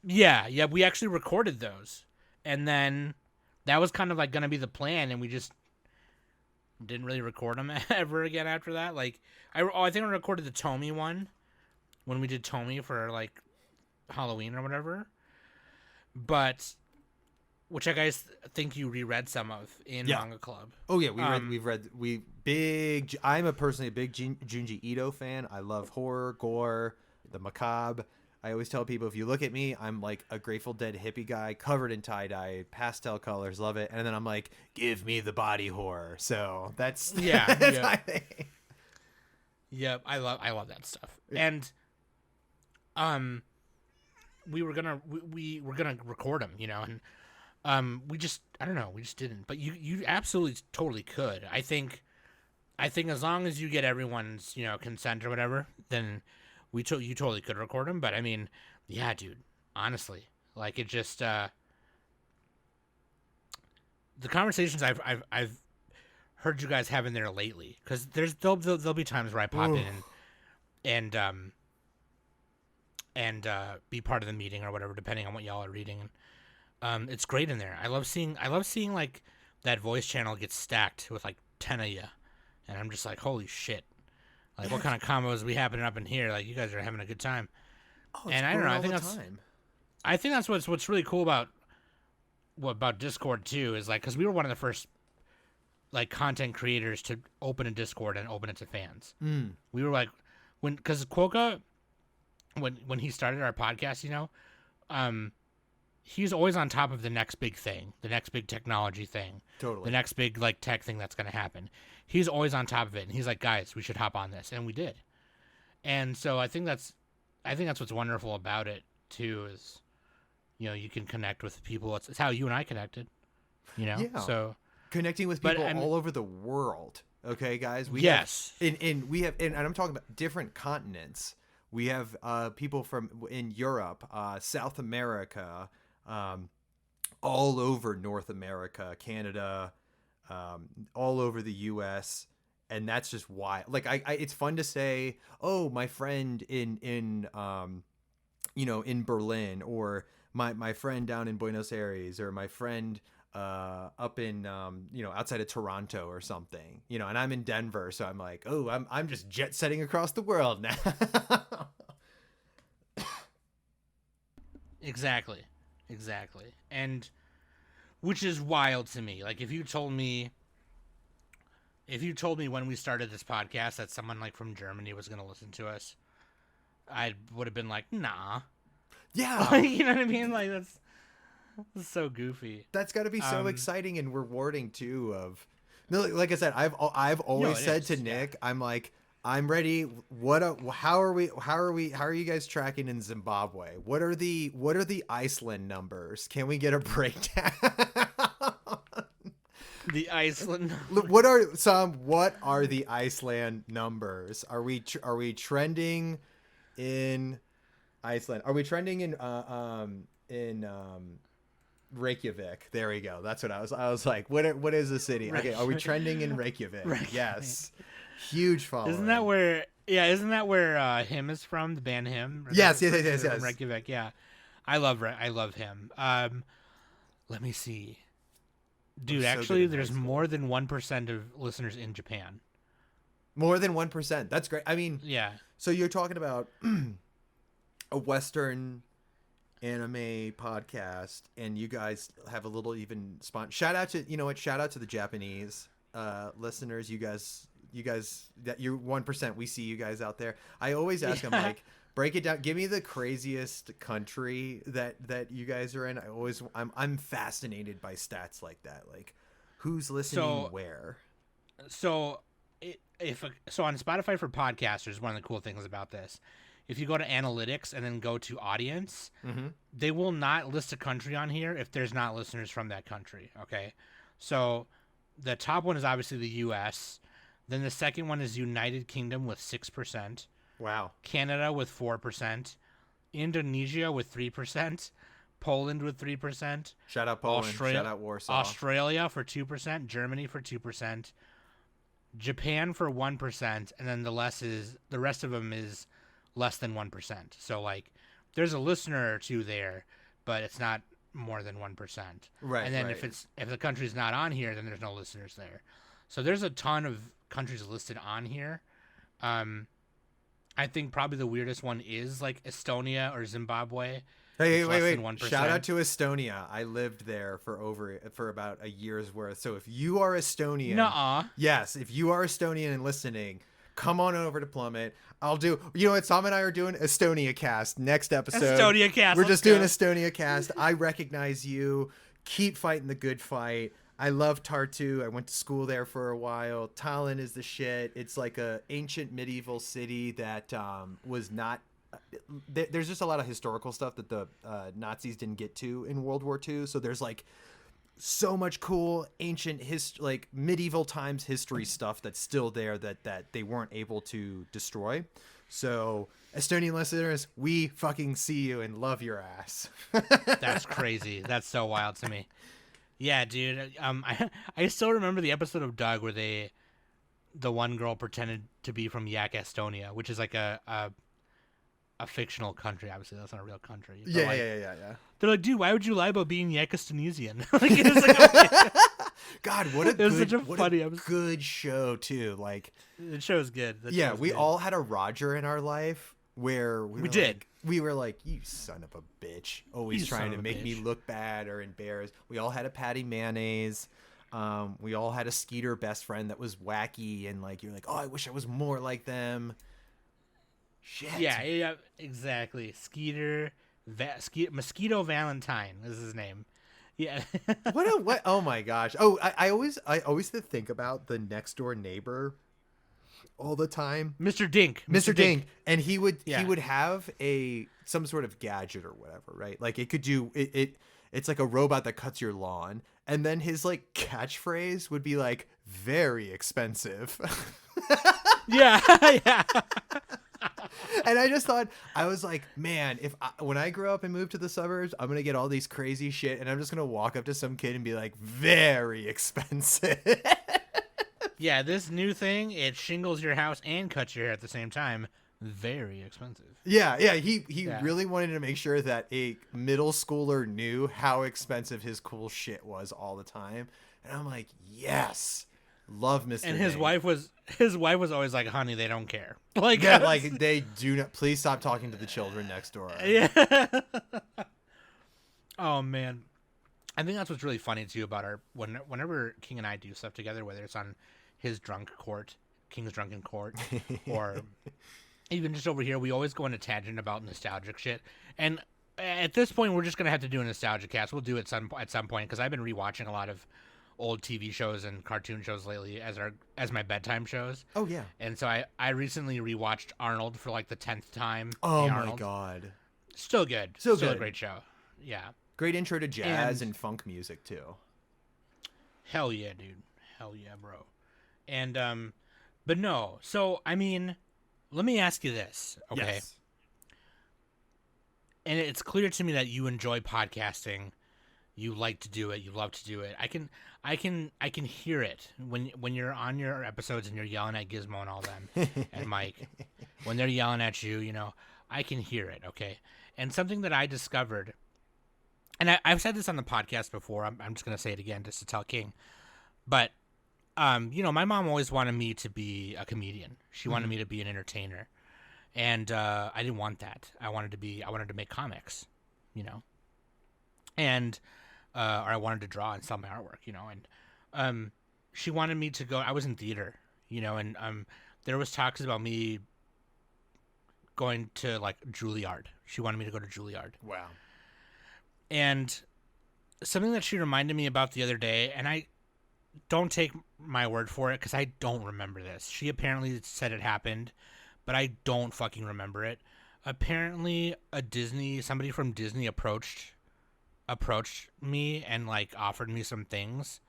Speaker 1: Yeah, we actually recorded those. And then that was kind of like going to be the plan, and we just didn't really record them ever again after that. Like, I think I recorded the Tomy one when we did Tomy for like Halloween or whatever. But which I guys think you reread some of in Manga Club.
Speaker 3: Oh yeah, I'm personally a big Junji Ito fan. I love horror, gore, the macabre. I always tell people, if you look at me, I'm like a Grateful Dead hippie guy covered in tie-dye, pastel colors, love it. And then I'm like, give me the body horror. So that's my thing.
Speaker 1: Yep, I love that stuff. And we were gonna record them, you know, and we just didn't. But you absolutely totally could. I think as long as you get everyone's, you know, consent or whatever, then you totally could record them. But I mean, yeah, dude, honestly, like, it just the conversations I've heard you guys having there lately, because there'll be times where I pop in and be part of the meeting or whatever, depending on what y'all are reading. It's great in there. I love seeing like that voice channel get stacked with like 10 of you, and I'm just like, holy shit. Like, what kind of combos we happening up in here? Like, you guys are having a good time.
Speaker 3: Oh,
Speaker 1: and I don't know. I think that's what's really cool about Discord too, is like, because we were one of the first like content creators to open a Discord and open it to fans. We were like, because Quokka, when he started our podcast, you know, he's always on top of the next big thing, the next big technology thing,
Speaker 3: totally, the
Speaker 1: next big like tech thing that's going to happen. He's always on top of it, and he's like, guys, we should hop on this, and we did. And so I think that's what's wonderful about it too, is, you know, you can connect with people. It's how you and I connected, you know.
Speaker 3: Yeah.
Speaker 1: So
Speaker 3: connecting with people all over the world. Okay, guys. We have, and I'm talking about different continents. We have people in Europe, South America, all over North America, Canada, all over the U.S., and that's just why. Like, it's fun to say, oh, my friend in Berlin, or my friend down in Buenos Aires, or my friend up in outside of Toronto or something, you know, and I'm in Denver, so I'm like, oh, I'm just jet setting across the world now.
Speaker 1: Exactly. And which is wild to me. Like, if you told me when we started this podcast that someone like from Germany was going to listen to us, I would have been like, nah.
Speaker 3: Yeah.
Speaker 1: You know what I mean? Like, that's so goofy.
Speaker 3: That's got to be so exciting and rewarding too. Like I said, I've always said to Nick, I'm like, I'm ready. How are you guys tracking in Zimbabwe? What are the Iceland numbers? Can we get a breakdown?
Speaker 1: The Iceland
Speaker 3: numbers. What are the Iceland numbers? Are we trending in Iceland? Are we trending in Reykjavik? There we go. That's what I was like, what is the city? Okay, are we trending in Reykjavik? Yes. Huge following.
Speaker 1: Isn't that where Yeah, isn't that where Him is from? The band Him?
Speaker 3: Yes.
Speaker 1: From Reykjavik. Yeah, I love him. Let me see, dude. Actually, there's more than 1% of listeners in Japan.
Speaker 3: More than 1%. That's great. I mean,
Speaker 1: yeah.
Speaker 3: So you're talking about a Western anime podcast, and you guys have a little even shout out to the Japanese listeners. You guys that you're 1%. We see you guys out there. I always ask them, like, break it down, give me the craziest country that you guys are in. I'm fascinated by stats like that, like who's listening where.
Speaker 1: So on Spotify for podcasters, one of the cool things about this, if you go to analytics and then go to audience, they will not list a country on here if there's not listeners from that country. Okay. So the top one is obviously the US. Then the second one is United Kingdom with 6%.
Speaker 3: Wow.
Speaker 1: Canada with 4%. Indonesia with 3%. Poland with 3%.
Speaker 3: Shout out Poland. Shout out Warsaw.
Speaker 1: Australia for 2%. Germany for 2%. Japan for 1%, and then the rest of them is less than 1%. So like, there's a listener or two there, but it's not more than 1%.
Speaker 3: Right.
Speaker 1: And then if the country's not on here, then there's no listeners there. So there's a ton of countries listed on here. I think probably the weirdest one is like Estonia or Zimbabwe.
Speaker 3: Hey, wait. Shout out to Estonia. I lived there for about a year's worth. So if you are Estonian, yes, if you are Estonian and listening, come on over to Plummet. I'll do, what Sam and I are doing? Estonia cast next episode.
Speaker 1: Estonia cast.
Speaker 3: We're just doing Estonia cast. I recognize you. Keep fighting the good fight. I love Tartu. I went to school there for a while. Tallinn is the shit. It's like a ancient medieval city that was not. There's just a lot of historical stuff that the Nazis didn't get to in World War II. So there's like so much cool ancient like medieval times history stuff that's still there that they weren't able to destroy. So Estonian listeners, we fucking see you and love your ass.
Speaker 1: That's crazy. That's so wild to me. Yeah, dude. I still remember the episode of Doug where the one girl pretended to be from Yak, Estonia, which is like a fictional country. Obviously, that's not a real country.
Speaker 3: Yeah.
Speaker 1: They're like, dude, why would you lie about being Yak Estonian? Like, it was like,
Speaker 3: God, what a
Speaker 1: episode.
Speaker 3: Good show too. Like,
Speaker 1: the show's good.
Speaker 3: We all had a Roger in our life where we were like, you son of a bitch, always trying to make me look bad or embarrassed. We all had a Patty Mayonnaise. We all had a Skeeter best friend that was wacky and like, you're like, oh, I wish I was more like them. Shit.
Speaker 1: Yeah, exactly. Skeeter, Mosquito Valentine is his name. Yeah.
Speaker 3: what? Oh my gosh. Oh, I always think about the next door neighbor all the time.
Speaker 1: Mr. Dink.
Speaker 3: Mr. Dink. And he would have some sort of gadget or whatever, right? Like it could do it. It's like a robot that cuts your lawn. And then his like catchphrase would be like, very expensive.
Speaker 1: Yeah.
Speaker 3: And I just thought, I was like, man, when I grow up and move to the suburbs, I'm going to get all these crazy shit. And I'm just going to walk up to some kid and be like, very expensive.
Speaker 1: Yeah, this new thing, it shingles your house and cuts your hair at the same time. Very expensive.
Speaker 3: Yeah. He really wanted to make sure that a middle schooler knew how expensive his cool shit was all the time. And I'm like, yes. Love Mr.
Speaker 1: And his wife was always like, honey, they don't care. Like,
Speaker 3: yeah, like they do not. Please stop talking to the children next door.
Speaker 1: Yeah. Oh man, I think that's what's really funny too about whenever King and I do stuff together, whether it's on his King's Drunken Court, or even just over here, we always go on a tangent about nostalgic shit. And at this point, we're just gonna have to do a nostalgia cast. We'll do it at some point because I've been rewatching a lot of old TV shows and cartoon shows lately as my bedtime shows.
Speaker 3: Oh yeah.
Speaker 1: And so I recently rewatched Arnold for like the 10th time.
Speaker 3: Oh my god.
Speaker 1: Still good. Still a great show. Yeah.
Speaker 3: Great intro to jazz and funk music too.
Speaker 1: Hell yeah, dude. Hell yeah, bro. And but no. So I mean, let me ask you this, okay?
Speaker 3: Yes.
Speaker 1: And it's clear to me that you enjoy podcasting You like to do it. You love to do it. I can hear it when you're on your episodes and you're yelling at Gizmo and all them and Mike. When they're yelling at you, you know, I can hear it. Okay. And something that I discovered, and I've said this on the podcast before. I'm just gonna say it again just to tell King, but you know, my mom always wanted me to be a comedian. She wanted me to be an entertainer, and I didn't want that. I wanted to make comics, you know, and or I wanted to draw and sell my artwork, you know, and she wanted me to go. I was in theater, you know, and there was talks about me going to like Juilliard. She wanted me to go to Juilliard.
Speaker 3: Wow.
Speaker 1: And something that she reminded me about the other day, and I don't take my word for it because I don't remember this. She apparently said it happened, but I don't fucking remember it. Apparently, somebody from Disney approached me and like offered me some things,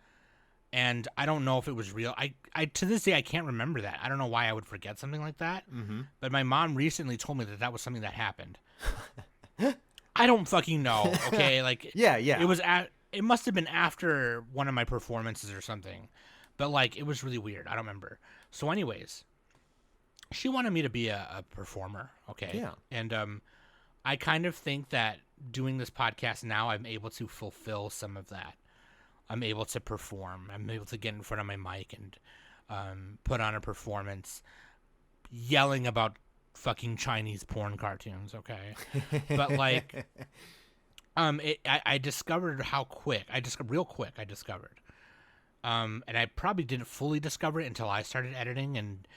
Speaker 1: and I don't know if it was real. I to this day I can't remember that. I don't know why I would forget something like that. But my mom recently told me that was something that happened. I don't fucking know. Okay, like
Speaker 3: yeah.
Speaker 1: It must have been after one of my performances or something, but like it was really weird. I don't remember. So, anyways, she wanted me to be a performer. Okay,
Speaker 3: yeah,
Speaker 1: and I kind of think that doing this podcast now, I'm able to fulfill some of that. I'm able to perform. I'm able to get in front of my mic and put on a performance, yelling about fucking Chinese porn cartoons. Okay, but like, I discovered how quick. Real quick. I discovered, and I probably didn't fully discover it until I started editing, and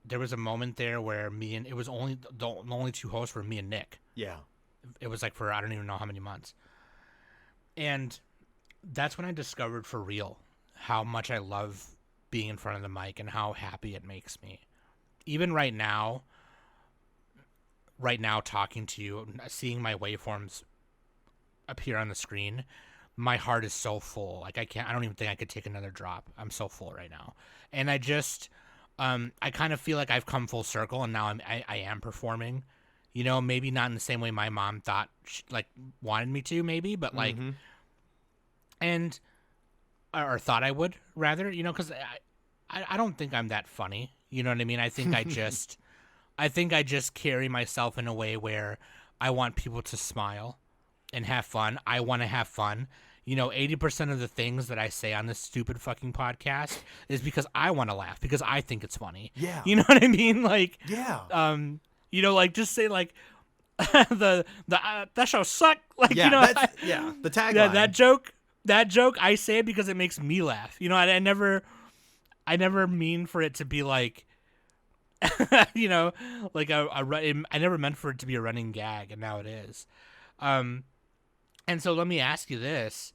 Speaker 1: there was a moment there where it was only the only two hosts were me and Nick.
Speaker 3: Yeah.
Speaker 1: It was like for I don't even know how many months. And that's when I discovered for real how much I love being in front of the mic and how happy it makes me. Even right now talking to you, seeing my waveforms appear on the screen, my heart is so full. Like I don't even think I could take another drop. I'm so full right now. And I just I kind of feel like I've come full circle and now I am performing. You know, maybe not in the same way my mom thought, wanted me to, maybe, but like, and, or thought I would, rather, you know, because I don't think I'm that funny. You know what I mean? I think I just carry myself in a way where I want people to smile and have fun. I want to have fun. You know, 80% of the things that I say on this stupid fucking podcast is because I want to laugh, because I think it's funny.
Speaker 3: Yeah.
Speaker 1: You know what I mean? Like,
Speaker 3: yeah.
Speaker 1: You know, like just say like that show sucked. Like,
Speaker 3: yeah,
Speaker 1: you know,
Speaker 3: the tagline.
Speaker 1: That joke, I say it because it makes me laugh. You know, I never mean for it to be like, you know, like I never meant for it to be a running gag, and now it is. And so let me ask you this: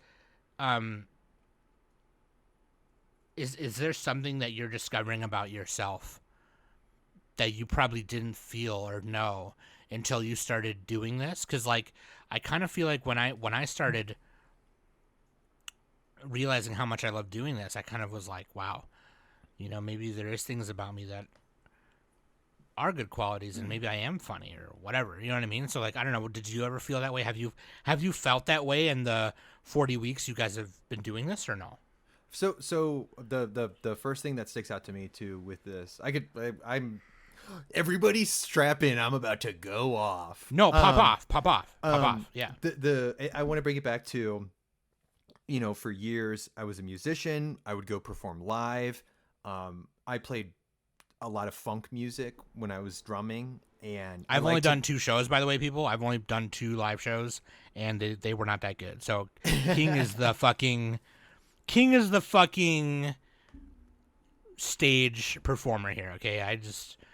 Speaker 1: is there something that you're discovering about yourself that you probably didn't feel or know until you started doing this? Because like I kind of feel like when I started realizing how much I love doing this, I kind of was like, wow, you know, maybe there is things about me that are good qualities, and maybe I am funny or whatever. You know what I mean? So like, I don't know. Did you ever feel that way? Have you felt that way in the 40 weeks you guys have been doing this, or no?
Speaker 3: So the first thing that sticks out to me too with this, I'm everybody strap in. I'm about to go off.
Speaker 1: No, pop off. Yeah.
Speaker 3: I want to bring it back to, you know, for years I was a musician. I would go perform live. I played a lot of funk music when I was drumming, and
Speaker 1: I've only done 2 shows, by the way, people. I've only done 2 live shows, and they were not that good. So King is the fucking stage performer here. Okay,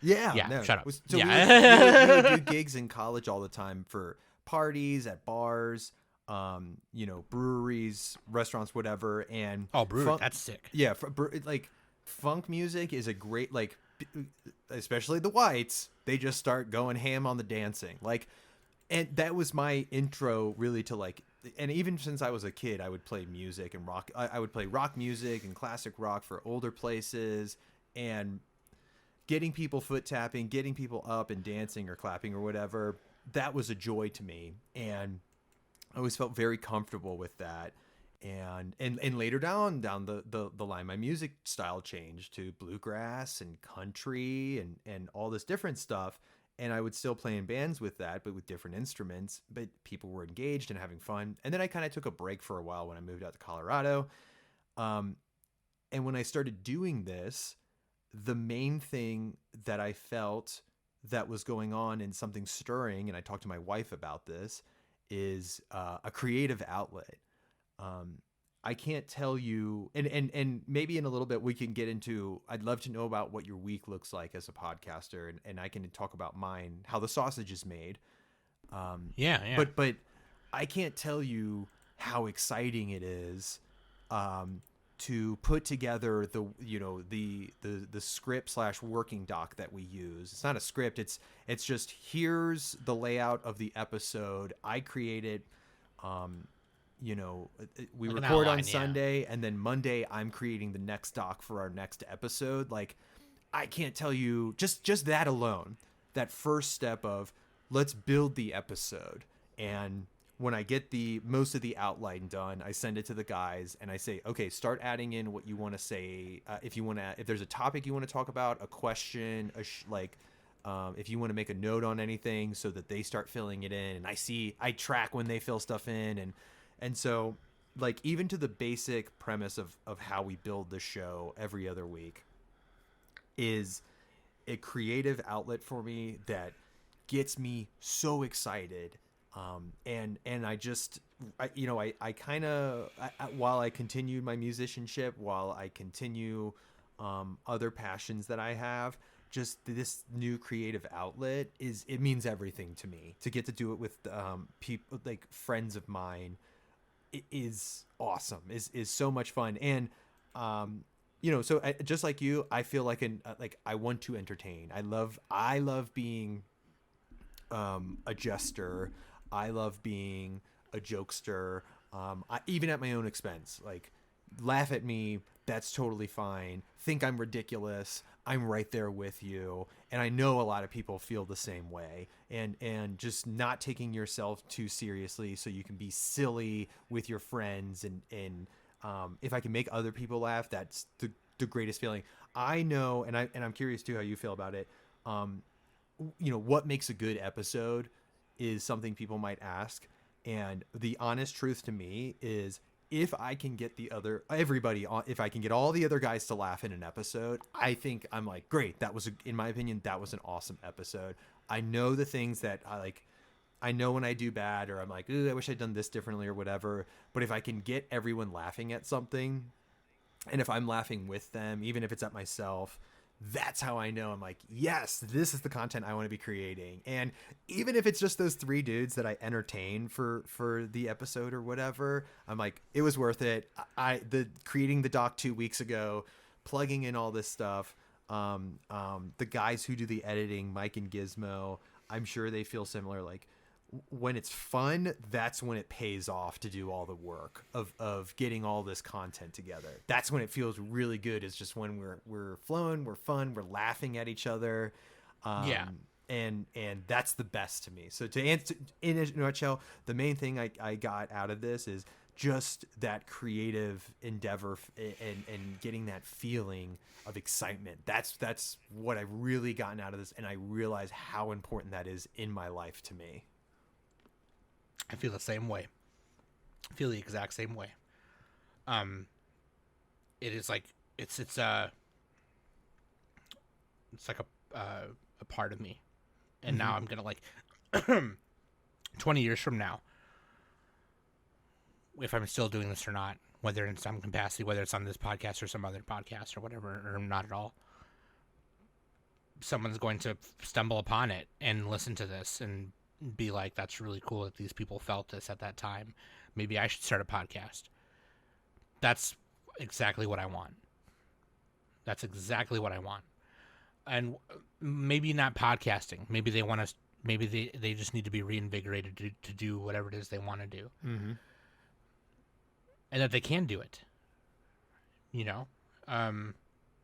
Speaker 3: no.
Speaker 1: Shut up.
Speaker 3: So
Speaker 1: yeah.
Speaker 3: we would do gigs in college all the time for parties at bars, you know, breweries, restaurants, whatever. And
Speaker 1: brewery, that's sick.
Speaker 3: Yeah, like funk music is a great, like, especially the whites. They just start going ham on the dancing, like, and that was my intro really to like. And even since I was a kid, I would play music and rock. I would play rock music and classic rock for older places, and getting people foot tapping, getting people up and dancing or clapping or whatever. That was a joy to me. And I always felt very comfortable with that. And later down the line, my music style changed to bluegrass and country and all this different stuff. And I would still play in bands with that, but with different instruments. But people were engaged and having fun. And then I kind of took a break for a while when I moved out to Colorado. And when I started doing this, the main thing that I felt that was going on and something stirring, and I talked to my wife about this, is a creative outlet. I can't tell you, and maybe in a little bit we can get into, I'd love to know about what your week looks like as a podcaster, and I can talk about mine, how the sausage is made.
Speaker 1: Yeah.
Speaker 3: But I can't tell you how exciting it is to put together the script / working doc that we use. It's not a script. It's just, here's the layout of the episode. I created, we
Speaker 1: Like an
Speaker 3: record
Speaker 1: outline,
Speaker 3: on Sunday, and then Monday I'm creating the next doc for our next episode. Like, I can't tell you, just that alone, that first step of let's build the episode. And when I get most of the outline done, I send it to the guys and I say, okay, start adding in what you want to say. If there's a topic you want to talk about, a question, if you want to make a note on anything, so that they start filling it in, and I track when they fill stuff in. And so, like, even to the basic premise of how we build the show every other week is a creative outlet for me that gets me so excited. And I kind of, while I continued my musicianship, while I continue other passions that I have, just this new creative outlet it means everything to me. To get to do it with people, like friends of mine, is awesome, is so much fun. And so just like you, I feel like I want to entertain. I love being a jester. I love being a jokester, even at my own expense. Like, laugh at me, that's totally fine. Think I'm ridiculous, I'm right there with you. And I know a lot of people feel the same way. And just not taking yourself too seriously so you can be silly with your friends. And if I can make other people laugh, that's the greatest feeling. I know, and I'm curious too how you feel about it. What makes a good episode is something people might ask. And the honest truth to me is, if I can get if I can get all the other guys to laugh in an episode, I think I'm like, great. In my opinion, that was an awesome episode. I know the things that I know when I do bad, or I'm like, ooh, I wish I'd done this differently or whatever. But if I can get everyone laughing at something, and if I'm laughing with them, even if it's at myself, that's how I know I'm like, yes, this is the content I want to be creating. And even if it's just those three dudes that I entertain for the episode or whatever, I'm like, it was worth it. Creating the doc 2 weeks ago, plugging in all this stuff, the guys who do the editing, Mike and Gizmo, I'm sure they feel similar. Like, when it's fun, that's when it pays off to do all the work of getting all this content together. That's when it feels really good. It's just when we're flowing, we're fun, we're laughing at each other. And that's the best to me. So to answer, in a nutshell, the main thing I got out of this is just that creative endeavor and getting that feeling of excitement. That's what I've really gotten out of this. And I realize how important that is in my life to me.
Speaker 1: I feel the same way. I feel the exact same way. It is like it's like a part of me, and now I'm gonna 20 years from now, if I'm still doing this or not, whether in some capacity, whether it's on this podcast or some other podcast or whatever, or not at all, someone's going to stumble upon it and listen to this and be like, that's really cool that these people felt this at that time. Maybe I should start a podcast. That's exactly what I want. That's exactly what I want. And maybe not podcasting. Maybe they want to, maybe they just need to be reinvigorated to do whatever it is they want to do.
Speaker 3: Mm-hmm.
Speaker 1: And that they can do it.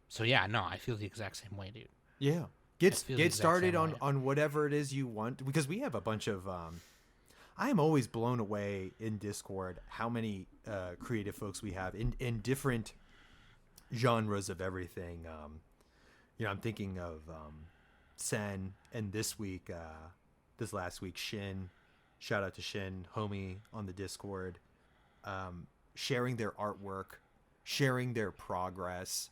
Speaker 1: So yeah, no, I feel the exact same way, dude.
Speaker 3: Yeah. Get started on whatever it is you want, because we have a bunch of I'm always blown away in Discord how many creative folks we have in different genres of everything. I'm thinking of Sen, and this last week, Shin. Shout out to Shin, homie on the Discord, sharing their artwork, sharing their progress.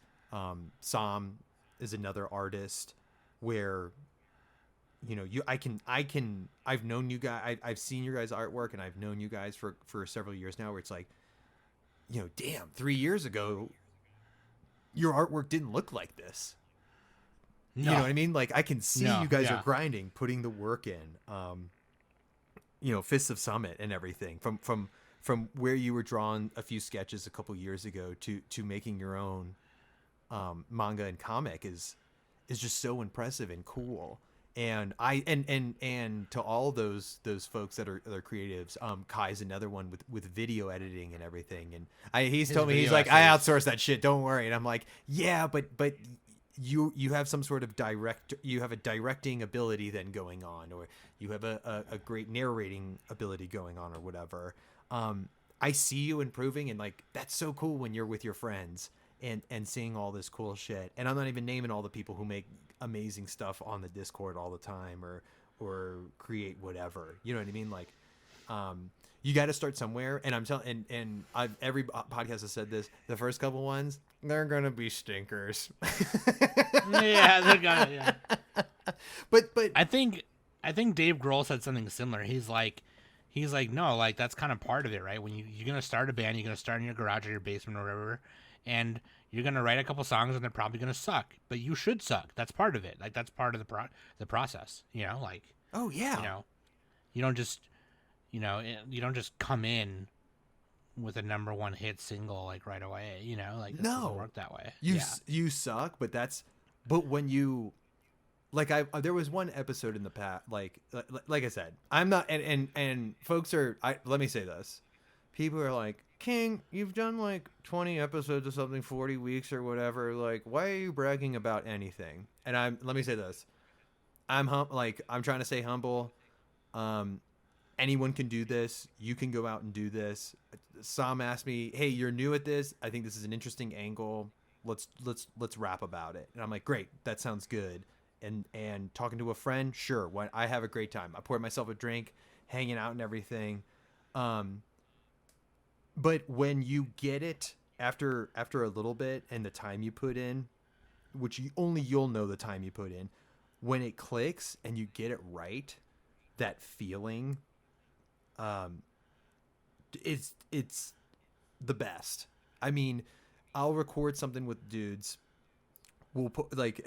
Speaker 3: Sam is another artist where, I've known you guys, I've seen your guys' artwork, and I've known you guys for several years now, where it's like, damn, 3 years ago, your artwork didn't look like this. No. You know what I mean? Like, I can see you guys are grinding, putting the work in. Fists of Summit and everything from where you were drawing a few sketches a couple years ago to making your own manga and comic is just so impressive and cool. And and to all those folks that are creatives, Kai's another one with video editing and everything. And he's told me, he's like, I outsource that shit, don't worry. And I'm like, yeah, but you have some sort of you have a directing ability then going on, or you have a great narrating ability going on, or whatever. I see you improving, and like, that's so cool when you're with your friends and seeing all this cool shit. And I'm not even naming all the people who make amazing stuff on the Discord all the time, or create whatever, you know what I mean? Like, you got to start somewhere. And I'm telling, and every podcast has said this, the first couple ones, they're going to be stinkers.
Speaker 1: Yeah, they're gonna, yeah.
Speaker 3: But
Speaker 1: I think Dave Grohl said something similar. He's like, no, like, that's kind of part of it, right? When you're going to start a band, you're going to start in your garage or your basement or whatever, and you're going to write a couple songs, and they're probably going to suck, but you should suck. That's part of it. Like, that's part of the process, like,
Speaker 3: oh yeah.
Speaker 1: You don't just come in with a number one hit single, like, right away, like, it doesn't work that way.
Speaker 3: You suck, but when you, like, there was one episode in the past, like I said, I'm not, and folks are, let me say this, people are like, King, you've done like 20 episodes or something, 40 weeks or whatever, like, why are you bragging about anything? And let me say this, I'm trying to stay humble. Anyone can do this. You can go out and do this. Sam asked me, hey, you're new at this, I think this is an interesting angle, let's rap about it. And I'm like, great, that sounds good. And talking to a friend, sure, when I have a great time, I poured myself a drink, hanging out and everything. But when you get it after a little bit, and the time you put in, which you'll know the time you put in, when it clicks and you get it right, that feeling, it's the best. I mean, I'll record something with dudes. We'll put like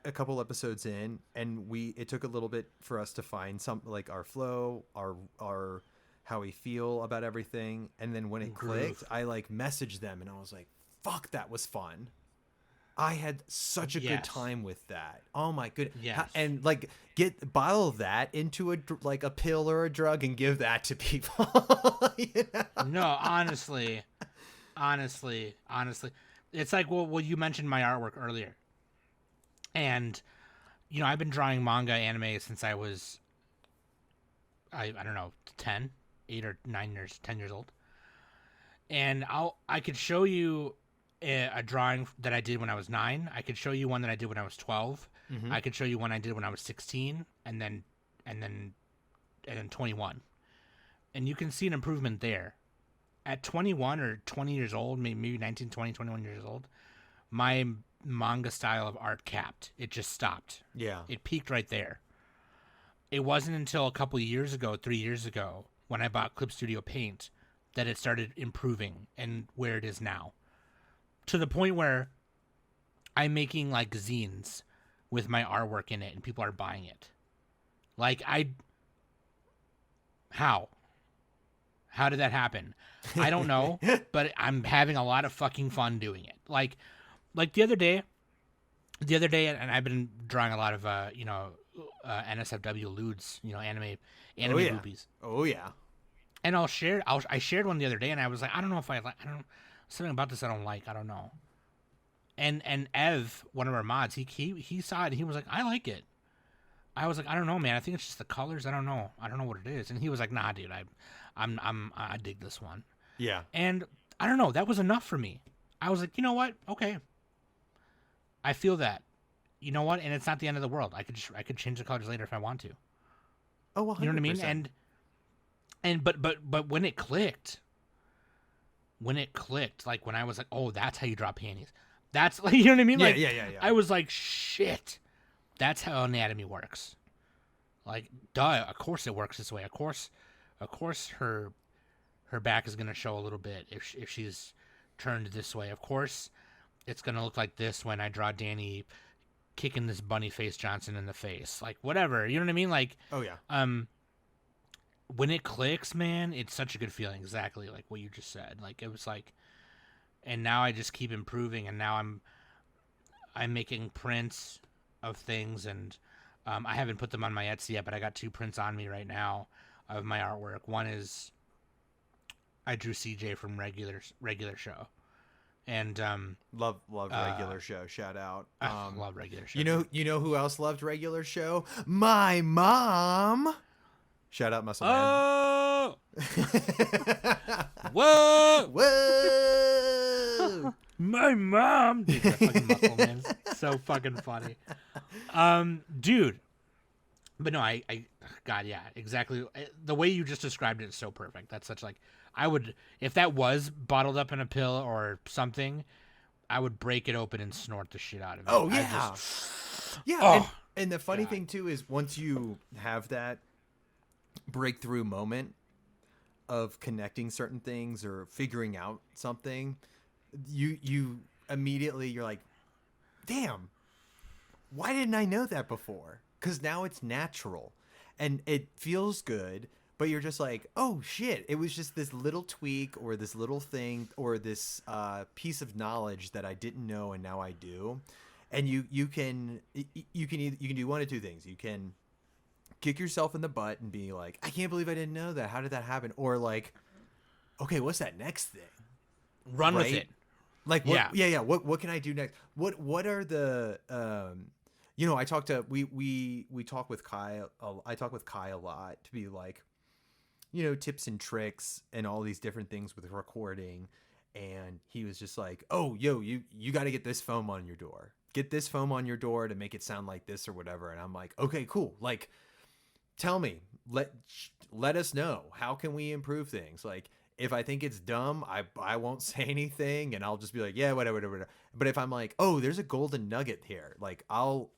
Speaker 3: a couple episodes in, and it took a little bit for us to find some, like, our flow, our how we feel about everything. And then when it clicked, I like messaged them, and I was like, fuck, that was fun. I had such a good time with that. Oh my goodness.
Speaker 1: Yes.
Speaker 3: And like, bottle that into a pill or a drug and give that to people.
Speaker 1: No, honestly, it's like, well, you mentioned my artwork earlier, and I've been drawing manga anime since I was, I don't know, 10 or 10 years old, and I could show you a drawing that I did when I was 9. I could show you one that I did when I was 12.
Speaker 3: Mm-hmm.
Speaker 1: I could show you one I did when I was 16, and then 21, and you can see an improvement there. At 21 or 20 years old, maybe 19, 20, 21 years old, my manga style of art capped. It just stopped.
Speaker 3: Yeah.
Speaker 1: It peaked right there. It wasn't until a couple of years ago, 3 years ago, when I bought Clip Studio Paint, that it started improving and where it is now. To the point where I'm making, like, zines with my artwork in it, and people are buying it. Like, How did that happen? I don't know, but I'm having a lot of fucking fun doing it. Like the other day, and I've been drawing a lot of NSFW lewds, anime movies.
Speaker 3: Oh yeah.
Speaker 1: And I shared one the other day, and I was like, I don't know if I don't, something about this I don't like. I don't know. And Ev, one of our mods, he saw it, and he was like, I like it. I was like, I don't know, man. I think it's just the colors. I don't know what it is. And he was like, nah, dude, I dig this one.
Speaker 3: Yeah.
Speaker 1: And I don't know. That was enough for me. I was like, you know what? Okay. I feel that. You know what? And it's not the end of the world. I could change the colors later if I want to.
Speaker 3: Oh, 100%.
Speaker 1: You know what I mean? And but when it clicked, like when I was like, oh, that's how you draw panties. That's like, you know what I mean? Like,
Speaker 3: yeah.
Speaker 1: I was like, shit. That's how anatomy works. Like, duh. Of course it works this way. Of course, her back is gonna show a little bit if she's turned this way. Of course, it's gonna look like this when I draw Danny kicking this bunny face Johnson in the face. Like, whatever. You know what I mean? Like,
Speaker 3: oh yeah.
Speaker 1: When it clicks, man, it's such a good feeling. Exactly like what you just said. Like, it was like, and now I just keep improving, and now I'm making prints of things, and I haven't put them on my Etsy yet, but I got 2 prints on me right now of my artwork. One is I drew CJ from regular show, and
Speaker 3: love regular show. Shout out.
Speaker 1: Love regular show.
Speaker 3: You know who else loved regular show? My mom. Shout out Muscle Man.
Speaker 1: Oh! Whoa!
Speaker 3: Whoa!
Speaker 1: My mom. Dude, that fucking Muscle Man is so fucking funny. Dude. But no, I God, yeah, exactly. The way you just described it is so perfect. That's such like, I would, if that was bottled up in a pill or something, I would break it open and snort the shit out of it.
Speaker 3: Oh yeah. Yeah.
Speaker 1: Oh,
Speaker 3: and the funny thing too is once you have that breakthrough moment of connecting certain things or figuring out something, you immediately, you're like, damn, why didn't I know that before? Because now it's natural and it feels good, but you're just like, oh shit, it was just this little tweak or this little thing or this piece of knowledge that I didn't know and now I do. And you can do one of two things. You can kick yourself in the butt and be like, I can't believe I didn't know that. How did that happen? Or like, okay, what's that next thing?
Speaker 1: Run with it.
Speaker 3: Like, what, yeah. What can I do next? What are the, I talk to, we talk with Kai. I talk with Kai a lot to be like, tips and tricks and all these different things with recording. And he was just like, oh, yo, you got to get this foam on your door. Get this foam on your door to make it sound like this or whatever. And I'm like, okay, cool. Like, tell me, let us know. How can we improve things? Like, if I think it's dumb, I won't say anything and I'll just be like, yeah, whatever. But if I'm like, oh, there's a golden nugget here, like I'll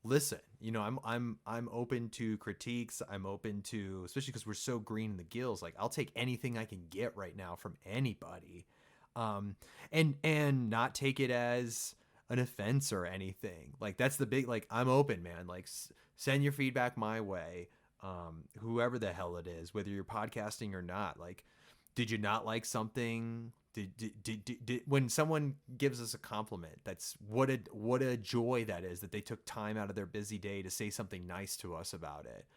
Speaker 3: listen. I'm open to critiques. I'm open to, especially because we're so green in the gills, like I'll take anything I can get right now from anybody. And not take it as an offense or anything. Like that's the big, like, I'm open, man. Like send your feedback my way. Whoever the hell it is, whether you're podcasting or not, like, did you not like something? Did when someone gives us a compliment, that's what a joy that is, that they took time out of their busy day to say something nice to us about it.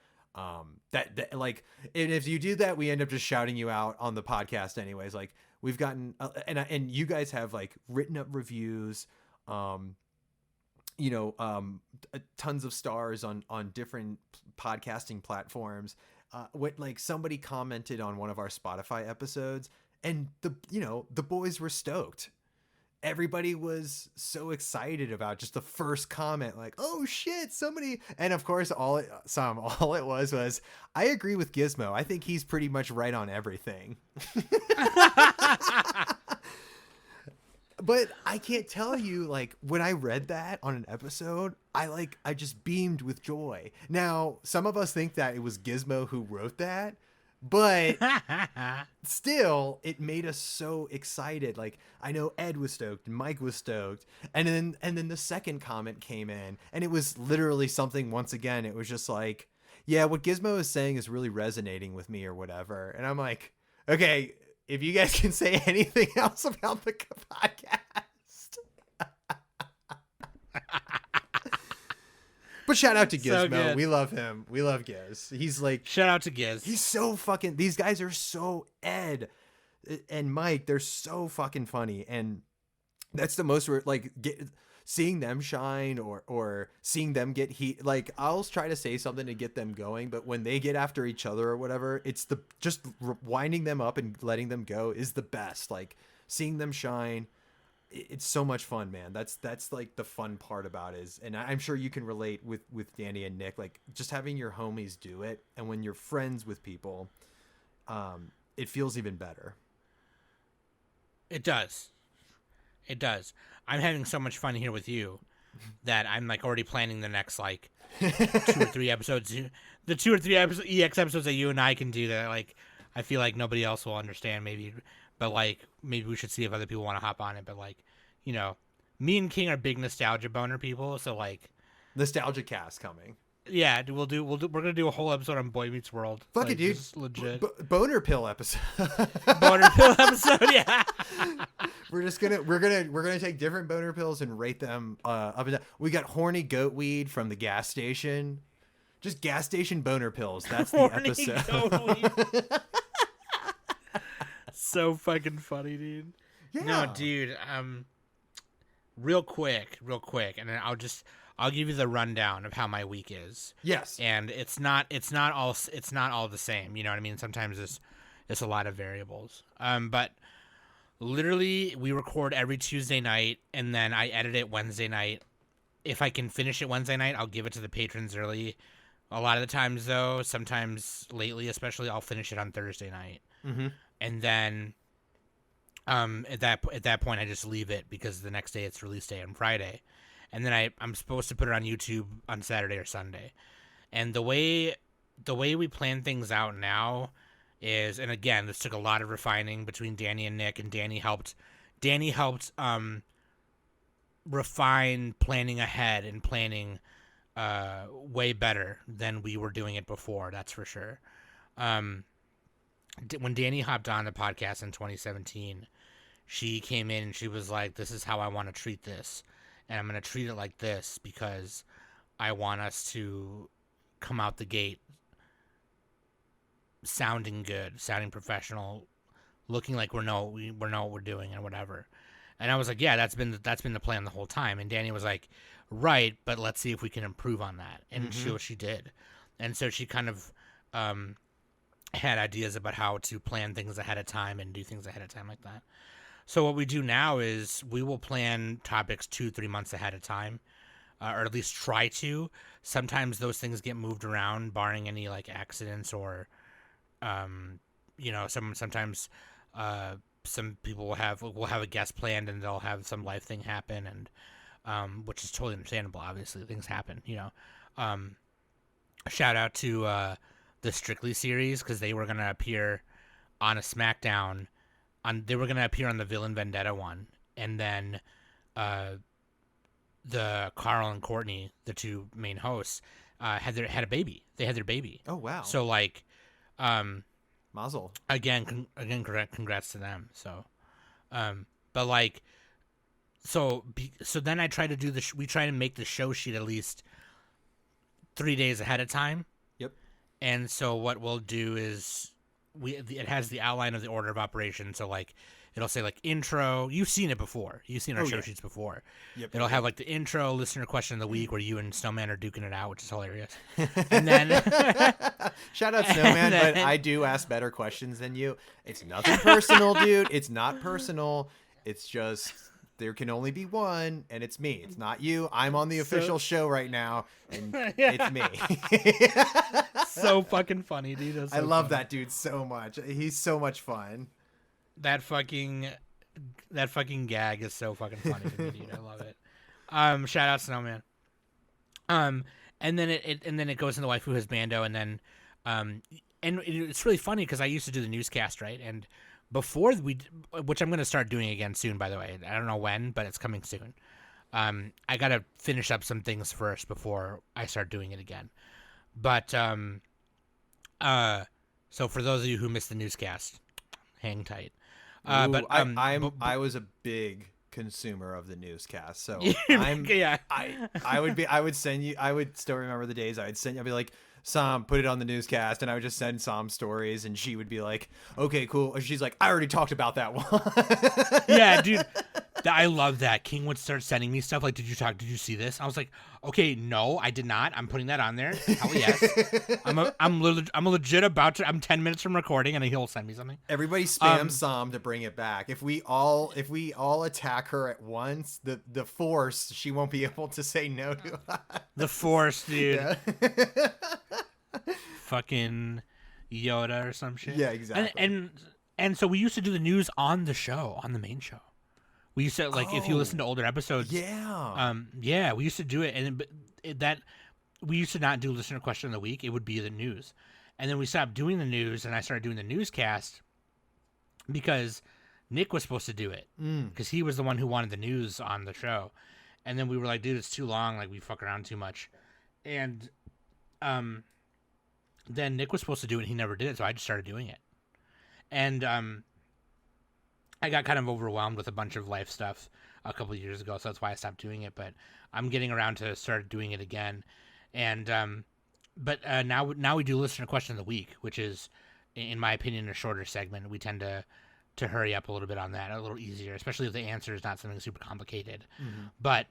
Speaker 3: That like, and if you do that, we end up just shouting you out on the podcast anyways. Like we've gotten, and you guys have like written up reviews, tons of stars on different podcasting platforms. What, like, somebody commented on one of our Spotify episodes and the boys were stoked. Everybody was so excited about just the first comment, like, oh shit, somebody. And of course, all it was, I agree with Gizmo. I think he's pretty much right on everything. But I can't tell you, like, when I read that on an episode, I just beamed with joy. Now, some of us think that it was Gizmo who wrote that, but still, it made us so excited. Like, I know Ed was stoked and Mike was stoked. And then the second comment came in, and it was literally something, once again, it was just like, yeah, what Gizmo is saying is really resonating with me or whatever. And I'm like, okay, if you guys can say anything else about the podcast. But shout out to Gizmo. So we love him. We love Giz. He's like,
Speaker 1: shout out to Giz.
Speaker 3: He's so fucking, these guys are so, Ed and Mike, they're so fucking funny. And that's the most, like, seeing them shine or seeing them get heat. Like, I'll try to say something to get them going, but when they get after each other or whatever, it's just winding them up and letting them go is the best. Like, seeing them shine, it's so much fun, man. That's like the fun part about it is, and I'm sure you can relate with Danny and Nick, like just having your homies do it, and when you're friends with people, it feels even better.
Speaker 1: It does. I'm having so much fun here with you that I'm like already planning the next like 2 or 3 episodes. The 2 or 3 EX episodes that you and I can do that, like, I feel like nobody else will understand maybe, but like maybe we should see if other people want to hop on it. But like, you know, me and King are big nostalgia boner people, so like
Speaker 3: Nostalgia cast coming.
Speaker 1: Yeah, we're gonna do a whole episode on Boy Meets World.
Speaker 3: Fuck
Speaker 1: like,
Speaker 3: it, dude.
Speaker 1: Legit.
Speaker 3: Boner pill episode.
Speaker 1: Boner pill episode. Yeah.
Speaker 3: We're gonna take different boner pills and rate them up and down. We got horny goat weed from the gas station. Just gas station boner pills. That's the
Speaker 1: horny
Speaker 3: episode.
Speaker 1: Goat weed. So fucking funny, dude.
Speaker 3: Yeah.
Speaker 1: No, dude. Real quick, and then I'll give you the rundown of how my week is.
Speaker 3: Yes.
Speaker 1: And it's not all the same. You know what I mean? Sometimes it's a lot of variables. But literally we record every Tuesday night and then I edit it Wednesday night. If I can finish it Wednesday night, I'll give it to the patrons early. A lot of the times though, sometimes lately especially, I'll finish it on Thursday night.
Speaker 3: Mm-hmm.
Speaker 1: And then at that point I just leave it because the next day it's release day on Friday. And then I'm supposed to put it on YouTube on Saturday or Sunday. And the way we plan things out now is, and again, this took a lot of refining between Danny and Nick, and Danny helped refine planning ahead and planning way better than we were doing it before, that's for sure. When Danny hopped on the podcast in 2017, she came in and she was like, this is how I want to treat this. And I'm going to treat it like this because I want us to come out the gate sounding good, sounding professional, looking like we know what we're doing and whatever. And I was like, yeah, that's been the plan the whole time. And Danny was like, right, but let's see if we can improve on that. And she did. And so she kind of had ideas about how to plan things ahead of time and do things ahead of time like that. So what we do now is we will plan topics 2-3 months ahead of time, or at least try to. Sometimes those things get moved around, barring any like accidents or, sometimes some people will have a guest planned and they'll have some life thing happen, and which is totally understandable. Obviously, things happen. Shout out to the Strictly series because they were gonna appear on a SmackDown. They were going to appear on the Villain Vendetta one, and then the Carl and Courtney, the two main hosts, had a baby. They had their baby.
Speaker 3: Oh wow!
Speaker 1: So like,
Speaker 3: Mazel.
Speaker 1: Again, congrats to them. So, but like, so then I try to we try to make the show sheet at least 3 days ahead of time.
Speaker 3: Yep.
Speaker 1: And so what we'll do is. It has the outline of the order of operations, so like it'll say like intro. You've seen it before. You've seen our show sheets before.
Speaker 3: Yep.
Speaker 1: It'll have like the intro, listener question of the week, where you and Snowman are duking it out, which is hilarious. And then
Speaker 3: shout out Snowman, but I do ask better questions than you. It's nothing personal, dude. It's not personal. It's just there can only be one, and it's me. It's not you. I'm on the official show right now, and it's me.
Speaker 1: So fucking funny, dude.
Speaker 3: I love that dude so much. He's so much fun.
Speaker 1: That fucking gag is so fucking funny to me, dude. I love it. Shout out Snowman. And then it goes into Waifu Husbando, and then and it's really funny because I used to do the newscast, right? And before which I'm going to start doing again soon, by the way. I don't know when, but it's coming soon. I got to finish up some things first before I start doing it again. But so for those of you who missed the newscast, hang tight.
Speaker 3: I was a big consumer of the newscast, so
Speaker 1: yeah.
Speaker 3: I would send you. I would still remember the days. I'd be like, Sam, put it on the newscast, and I would just send Sam stories, and she would be like, okay, cool. And she's like, I already talked about that one.
Speaker 1: Yeah, dude. I love that. King would start sending me stuff like, did you see this? I was like, okay, no, I did not. I'm putting that on there. Hell yes. I'm legit about to. I'm 10 minutes from recording, and he'll send me something.
Speaker 3: Everybody spam Sam to bring it back. If we all attack her at once, the force, she won't be able to say no to us.
Speaker 1: The force, dude.
Speaker 3: Yeah.
Speaker 1: Fucking Yoda or some shit.
Speaker 3: Yeah, exactly.
Speaker 1: And so we used to do the news on the show, on the main show. We used to, like, if you listen to older episodes.
Speaker 3: Yeah.
Speaker 1: We used to do it, and we used to not do listener question of the week. It would be the news, and then we stopped doing the news, and I started doing the newscast because Nick was supposed to do it because he was the one who wanted the news on the show, and then we were like, dude, it's too long. Like, we fuck around too much, and then Nick was supposed to do it, and he never did it, so I just started doing it, and I got kind of overwhelmed with a bunch of life stuff a couple of years ago, so that's why I stopped doing it. But I'm getting around to start doing it again, and now we do listener question of the week, which is, in my opinion, a shorter segment. We tend to hurry up a little bit on that, a little easier, especially if the answer is not something super complicated. Mm-hmm. But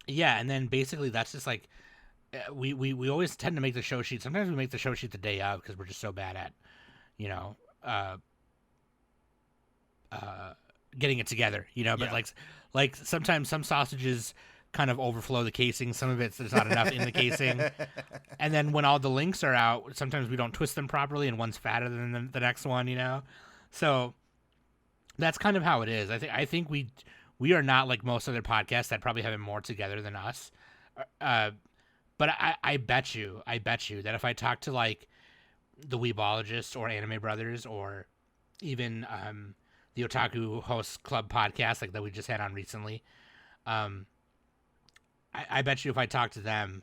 Speaker 1: yeah, and then basically that's just like we always tend to make the show sheet. Sometimes we make the show sheet the day of because we're just so bad at, getting it together, but like sometimes some sausages kind of overflow the casing. Some of there's not enough in the casing. And then when all the links are out, sometimes we don't twist them properly and one's fatter than the next one, So that's kind of how it is. I think we are not like most other podcasts that probably have it more together than us. But I bet you that if I talk to like the Weebologist or Anime Brothers or even the Otaku Hosts Club podcast like that we just had on recently, I bet you if I talk to them,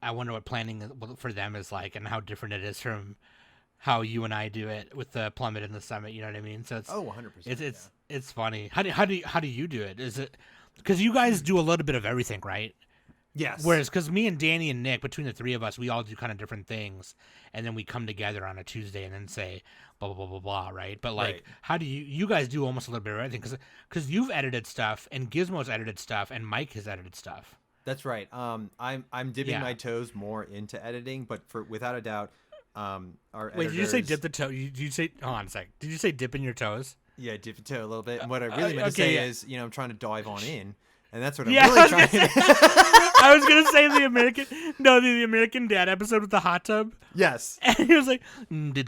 Speaker 1: I wonder what planning for them is like and how different it is from how you and I do it with the Plummet and the Summit. You know what I mean? So it's
Speaker 3: 100%.
Speaker 1: It's funny. How do you do it? Is it because you guys do a little bit of everything, right?
Speaker 3: Yes.
Speaker 1: Whereas, because me and Danny and Nick, between the three of us, we all do kind of different things, and then we come together on a Tuesday and then say blah blah blah blah blah, right? But like, how do you guys do almost a little bit of everything? Because you've edited stuff, and Gizmo's edited stuff, and Mike has edited stuff.
Speaker 3: That's right. I'm dipping my toes more into editing, but without a doubt, our editors...
Speaker 1: Did you say dip the toe? Did you say? Hold on a sec. Did you say dipping your toes?
Speaker 3: Yeah, dip the toe a little bit. And what I really meant to say is, I'm trying to dive on in. And that's what I'm
Speaker 1: really
Speaker 3: trying to do.
Speaker 1: I was going to say the American Dad episode with the hot tub.
Speaker 3: Yes.
Speaker 1: And he was like, dip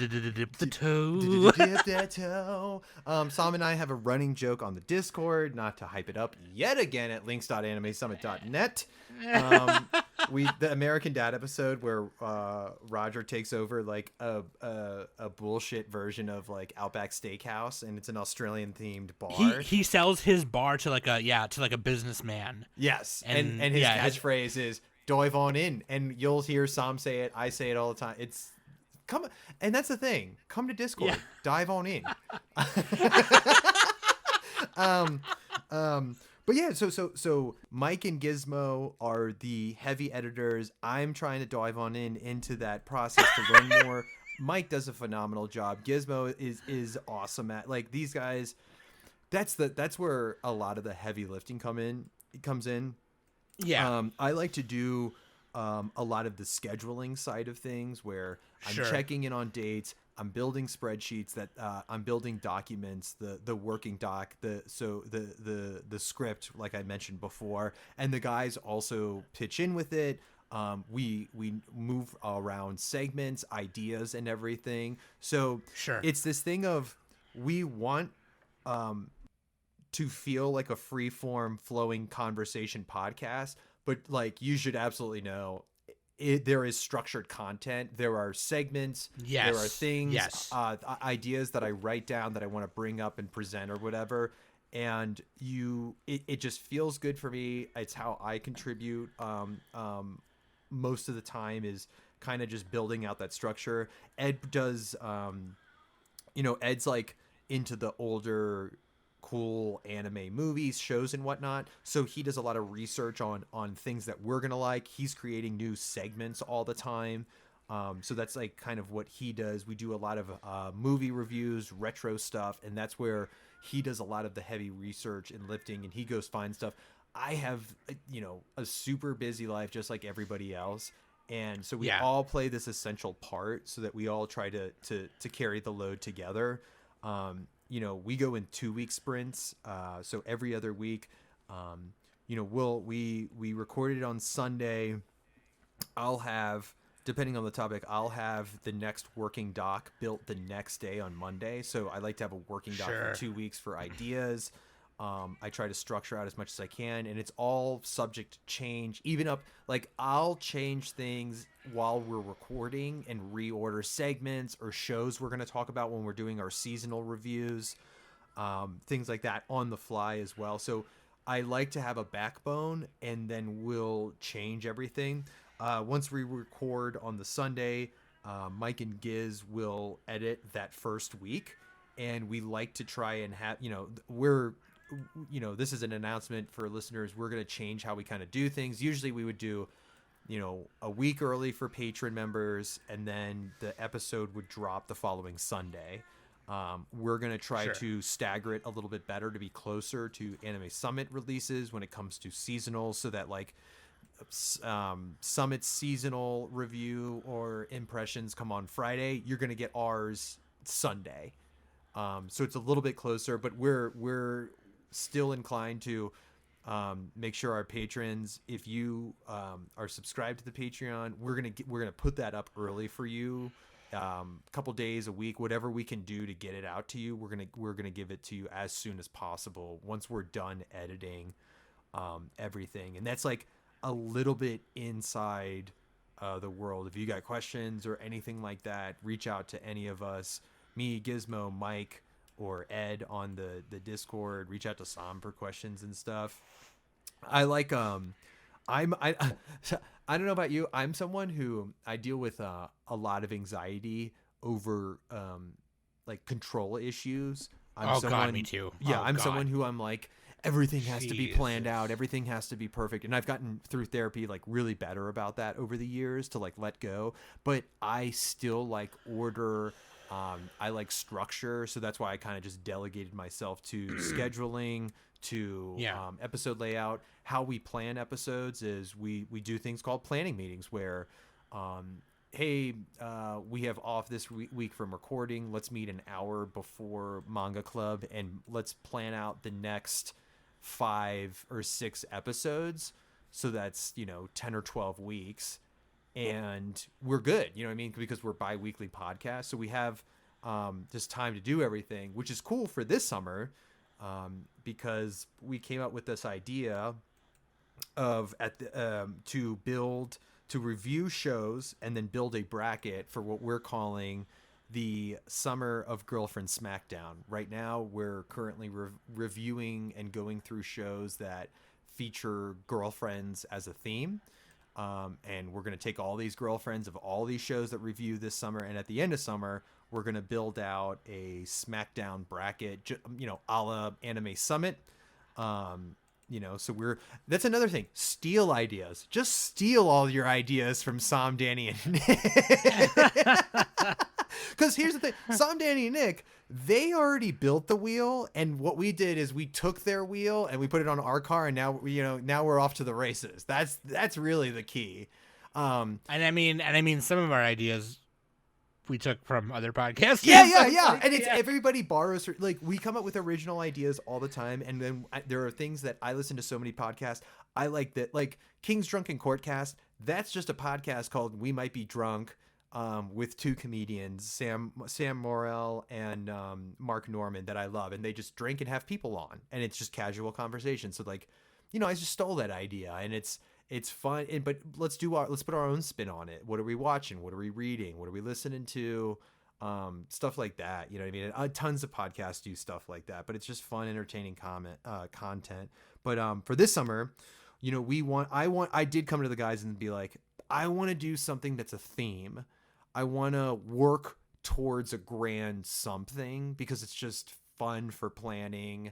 Speaker 1: the toe.
Speaker 3: Dip that toe. Sam and I have a running joke on the Discord, not to hype it up yet again at links.animesummit.net. The American Dad episode where Roger takes over like a bullshit version of like Outback Steakhouse, and it's an Australian themed bar.
Speaker 1: He sells his bar to like a businessman.
Speaker 3: Yes, and his catchphrase is dive on in, and you'll hear Sam say it. I say it all the time. It's come, and that's the thing. Come to Discord, dive on in. But yeah, so Mike and Gizmo are the heavy editors. I'm trying to dive on into that process to learn more. Mike does a phenomenal job. Gizmo is awesome at, like, these guys. That's where a lot of the heavy lifting comes in. Yeah. I like to do a lot of the scheduling side of things where I'm checking in on dates. I'm building spreadsheets that I'm building documents, the working doc, the script, like I mentioned before, and the guys also pitch in with it. We move around segments, ideas, and everything. So it's this thing of we want to feel like a free form flowing conversation podcast, but like you should absolutely know. There is structured content. There are segments. Yes. There are things, ideas that I write down that I want to bring up and present or whatever. And it just feels good for me. It's how I contribute. Most of the time is kind of just building out that structure. Ed does, Ed's like into the older cool anime movies, shows, and whatnot, so he does a lot of research on things that we're gonna like. He's creating new segments all the time, so that's like kind of what he does. We do a lot of movie reviews, retro stuff, and that's where he does a lot of the heavy research and lifting, and he goes find stuff. I have, a super busy life just like everybody else. And so we all play this essential part so that we all try to carry the load together. We go in 2-week sprints. So every other week, we recorded it on Sunday. Depending on the topic, I'll have the next working doc built the next day on Monday. So I like to have a working doc for 2 weeks for ideas. I try to structure out as much as I can, and it's all subject to change. Even up, like, I'll change things while we're recording and reorder segments or shows we're going to talk about when we're doing our seasonal reviews, things like that on the fly as well. So I like to have a backbone, and then we'll change everything. Once we record on the Sunday, Mike and Giz will edit that first week, and we like to try and have, this is an announcement for listeners. We're going to change how we kind of do things. Usually we would do, a week early for patron members, and then the episode would drop the following Sunday. We're going to try to stagger it a little bit better to be closer to Anime Summit releases when it comes to seasonal, so that like Summit's seasonal review or impressions come on Friday, you're going to get ours Sunday. So it's a little bit closer, but we're still inclined to make sure our patrons, if you are subscribed to the Patreon, we're gonna put that up early for you, a couple days a week, whatever we can do to get it out to you. We're gonna give it to you as soon as possible once we're done editing everything, and that's like a little bit inside the world. If you got questions or anything like that, reach out to any of us, me, Gizmo, Mike, or Ed on the Discord. Reach out to Sam for questions and stuff. I like I don't know about you. I'm someone who I deal with a lot of anxiety over like control issues.
Speaker 1: God, me too.
Speaker 3: Yeah, someone who I'm like, everything has to be planned out. Everything has to be perfect. And I've gotten through therapy like really better about that over the years to like let go. But I still like order. I like structure, so that's why I kind of just delegated myself to scheduling, to episode layout. How we plan episodes is we do things called planning meetings where, hey, we have off this week from recording. Let's meet an hour before Manga Club and let's plan out the next 5 or 6 episodes. So that's, 10 or 12 weeks. And we're good, you know what I mean? Because we're bi-weekly podcasts. So we have just time to do everything, which is cool for this summer, because we came up with this idea of to review shows and then build a bracket for what we're calling the Summer of Girlfriend Smackdown. Right now, we're currently reviewing and going through shows that feature girlfriends as a theme. And we're going to take all these girlfriends of all these shows that review this summer. And at the end of summer, we're going to build out a SmackDown bracket, a la Anime Summit. So that's another thing. Steal ideas. Just steal all your ideas from Sam, Danny, and Nick. Because here's the thing. Sam, Danny, and Nick, they already built the wheel, and what we did is we took their wheel and we put it on our car, and now we're off to the races. That's really the key.
Speaker 1: And I mean some of our ideas we took from other podcasts.
Speaker 3: Yeah. And it's everybody borrows. Like, we come up with original ideas all the time, and then there are things that I listen to so many podcasts. I like that, like King's Drunken Courtcast. That's just a podcast called We Might Be Drunk. With 2 comedians, Sam Morrell and Mark Norman, that I love, and they just drink and have people on, and it's just casual conversation. So like, I just stole that idea, and it's fun. But let's put our own spin on it. What are we watching? What are we reading? What are we listening to? Stuff like that. You know what I mean? Tons of podcasts do stuff like that, but it's just fun, entertaining content. But for this summer, I did come to the guys and be like, I want to do something that's a theme. I want to work towards a grand something because it's just fun for planning.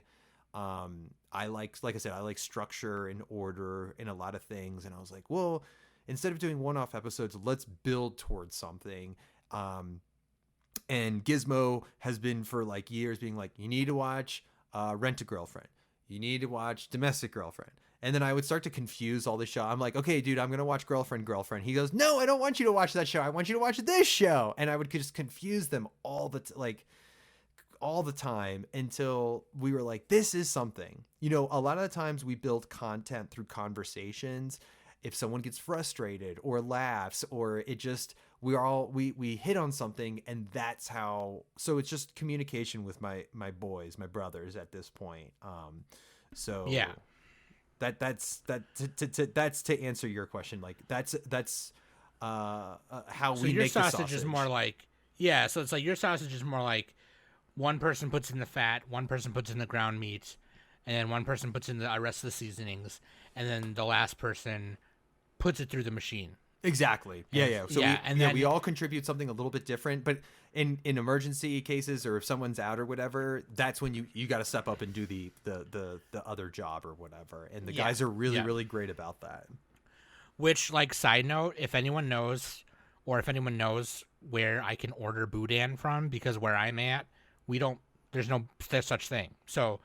Speaker 3: I like I said, I like structure and order in a lot of things. And I was like, well, instead of doing one-off episodes, let's build towards something. And Gizmo has been for like years being like, you need to watch Rent a Girlfriend. You need to watch Domestic Girlfriend. And then I would start to confuse all the show. I'm like, okay, dude, I'm going to watch Girlfriend. He goes, no, I don't want you to watch that show. I want you to watch this show. And I would just confuse them all the time until we were like, this is something. You know, a lot of the times we build content through conversations. If someone gets frustrated or laughs, or it just, we hit on something, and that's how. So it's just communication with my boys, my brothers at this point. So
Speaker 1: yeah,
Speaker 3: that's to answer your question. Like that's how
Speaker 1: so
Speaker 3: we
Speaker 1: your
Speaker 3: make the
Speaker 1: sausage is more like, yeah. So it's like your sausage is more like one person puts in the fat, one person puts in the ground meat, and then one person puts in the rest of the seasonings, and then the last person puts it through the machine.
Speaker 3: Exactly. Yeah. So
Speaker 1: then
Speaker 3: we all contribute something a little bit different, but in emergency cases, or if someone's out or whatever, that's when you got to step up and do the other job or whatever. And the guys are really great about that.
Speaker 1: Which, like, side note, if anyone knows, or if anyone knows where I can order boudin from, because where I'm at, there's no such thing. So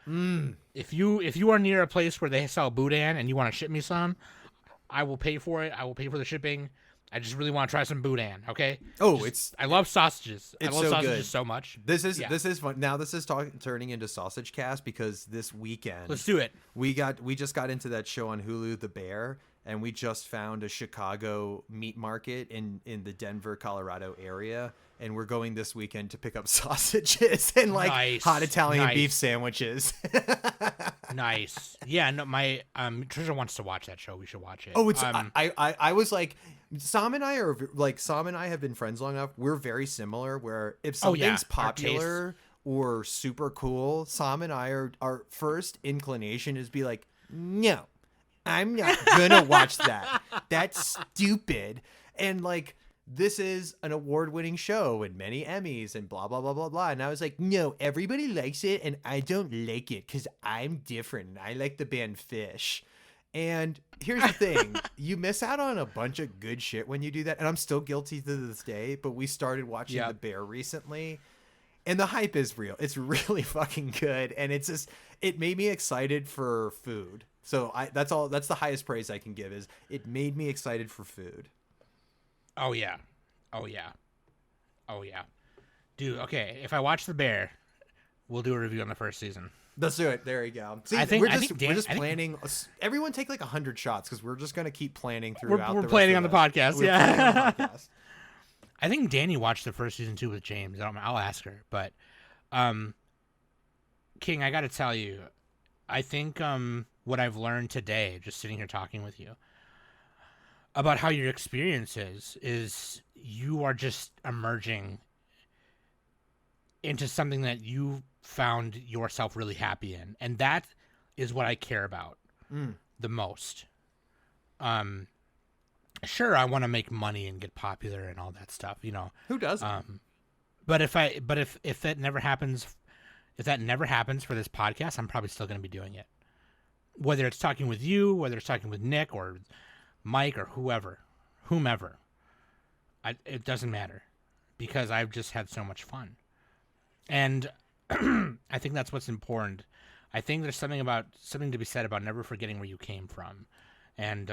Speaker 1: if you are near a place where they sell boudin and you want to ship me some, I will pay for it. I will pay for the shipping. I just really want to try some boudin. Okay.
Speaker 3: Oh,
Speaker 1: I love sausages.
Speaker 3: It's
Speaker 1: I love
Speaker 3: so
Speaker 1: sausages
Speaker 3: good.
Speaker 1: so much.
Speaker 3: This is fun. Now this is turning into Sausage Cast, because this weekend
Speaker 1: Let's do it.
Speaker 3: we just got into that show on Hulu, The Bear, and we just found a Chicago meat market in the Denver, Colorado area, and we're going this weekend to pick up sausages and hot Italian beef sandwiches.
Speaker 1: Nice. Yeah, no, my Trisha wants to watch that show. We should watch it.
Speaker 3: Oh, it's I was like, Sam and I have been friends long enough. We're very similar, where if something's popular or super cool, Sam and I our first inclination is be like, no, I'm not gonna watch that. That's stupid. And like, this is an award-winning show and many Emmys and blah, blah, blah, blah, blah. And I was like, no, everybody likes it and I don't like it because I'm different. And I like the band Fish. And here's the thing. You miss out on a bunch of good shit when you do that. And I'm still guilty to this day, but we started watching The Bear recently. And the hype is real. It's really fucking good. And it made me excited for food. So that's the highest praise I can give, is it made me excited for food.
Speaker 1: Oh yeah. Dude, okay, if I watch The Bear, we'll do a review on the first season.
Speaker 3: Let's do it. There you go. See, we're just planning. Everyone take like 100 shots, because we're just going to keep planning throughout.
Speaker 1: We're planning on the podcast. Yeah.
Speaker 3: Podcast.
Speaker 1: I think Danny watched the first season too with James. I'll ask her. But King, I got to tell you, I think what I've learned today, just sitting here talking with you, about how your experience is you are just emerging into something that you found yourself really happy in. And that is what I care about the most. Sure, I want to make money and get popular and all that stuff, you know.
Speaker 3: Who doesn't?
Speaker 1: But if that never happens, for this podcast, I'm probably still going to be doing it. Whether it's talking with you, whether it's talking with Nick or Mike or whomever, it doesn't matter, because I've just had so much fun. And I think that's what's important. I think there's something to be said about never forgetting where you came from. And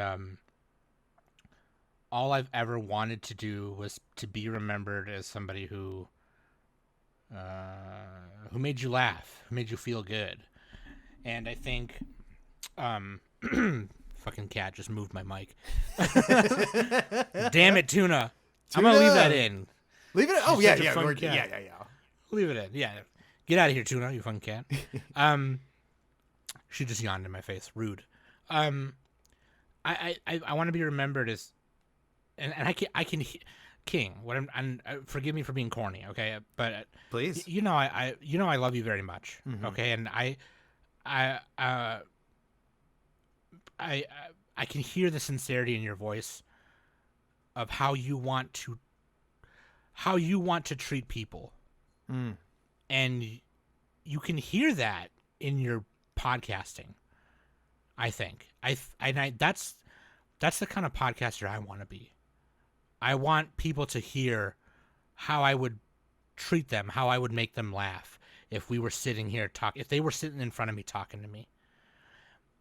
Speaker 1: all I've ever wanted to do was to be remembered as somebody who made you laugh, who made you feel good. And I think fucking cat just moved my mic. Damn it, Tuna. I'm gonna leave that in.
Speaker 3: Leave it. Oh yeah.
Speaker 1: Leave it in. Yeah. Get out of here, Tuna. You fucking cat. She just yawned in my face. Rude. I want to be remembered as, and I can King. What I'm forgive me for being corny, okay? But
Speaker 3: please,
Speaker 1: I love you very much, okay? And I can hear the sincerity in your voice of how you want to treat people. And you can hear that in your podcasting. I think that's the kind of podcaster I want to be. I want people to hear how I would treat them, how I would make them laugh. if we were sitting here if they were sitting in front of me talking to me.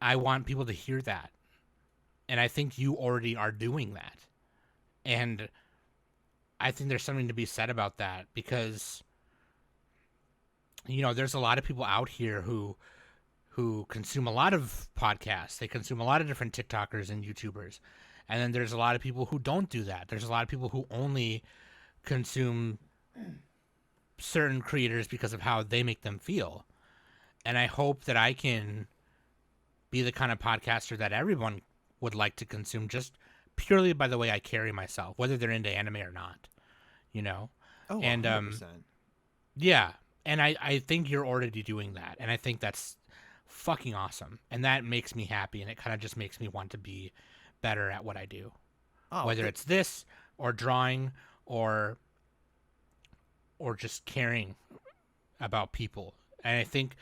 Speaker 1: I want people to hear that. And I think you already are doing that. And I think there's something to be said about that, because, you know, there's a lot of people out here who consume a lot of podcasts. They consume a lot of different TikTokers and YouTubers. And then there's a lot of people who don't do that. There's a lot of people who only consume certain creators because of how they make them feel. And I hope that I can be the kind of podcaster that everyone would like to consume, just purely by the way I carry myself, whether they're into anime or not, you know?
Speaker 3: Oh,
Speaker 1: and
Speaker 3: 100%.
Speaker 1: Yeah. And I think you're already doing that. And I think that's fucking awesome. And that makes me happy. And it kind of just makes me want to be better at what I do. Whether it's this or drawing or just caring about people. And I think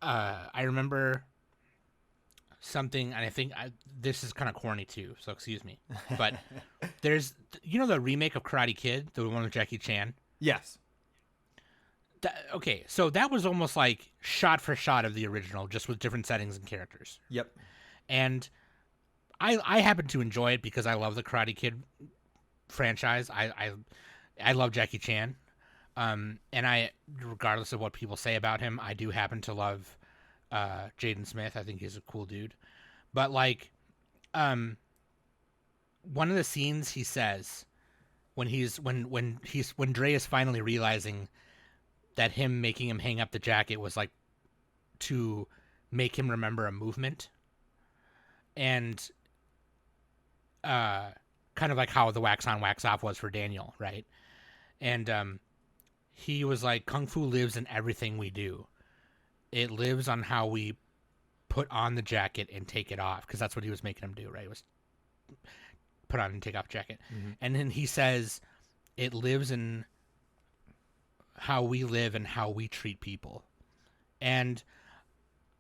Speaker 1: I remember something, and I think this is kind of corny too, so excuse me. But there's, you know, the remake of Karate Kid, the one with Jackie Chan?
Speaker 3: Yes.
Speaker 1: Okay, so that was almost like shot for shot of the original, just with different settings and characters.
Speaker 3: Yep.
Speaker 1: And I happen to enjoy it because I love the Karate Kid franchise. I love Jackie Chan. And I, regardless of what people say about him, I do happen to love Jaden Smith. I think he's a cool dude. But like, one of the scenes he says when Dre is finally realizing that him making him hang up the jacket was like to make him remember a movement, and kind of like how the wax on wax off was for Daniel, right? And he was like, Kung Fu lives in everything we do. It lives on how we put on the jacket and take it off, because that's what he was making him do, right? It was put on and take off jacket. Mm-hmm. And then he says it lives in how we live and how we treat people. And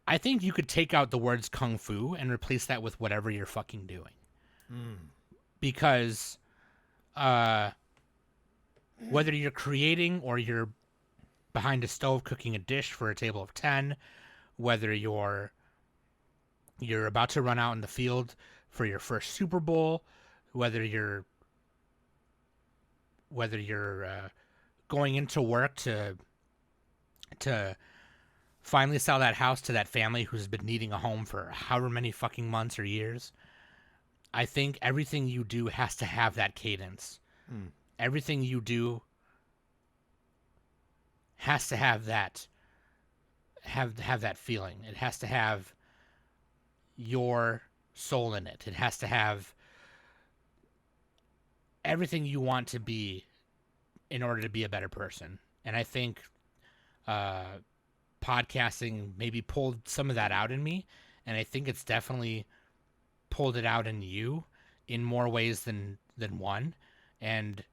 Speaker 1: I think you could take out the words Kung Fu and replace that with whatever you're fucking doing. Because whether you're creating or you're behind a stove cooking a dish for a table of 10, whether you're about to run out in the field for your first Super Bowl, whether you're going into work to finally sell that house to that family who's been needing a home for however many fucking months or years, I think everything you do has to have that cadence. Everything you do has to have that feeling. It has to have your soul in it. It has to have everything you want to be in order to be a better person. And I think podcasting maybe pulled some of that out in me, and I think it's definitely pulled it out in you in more ways than one. And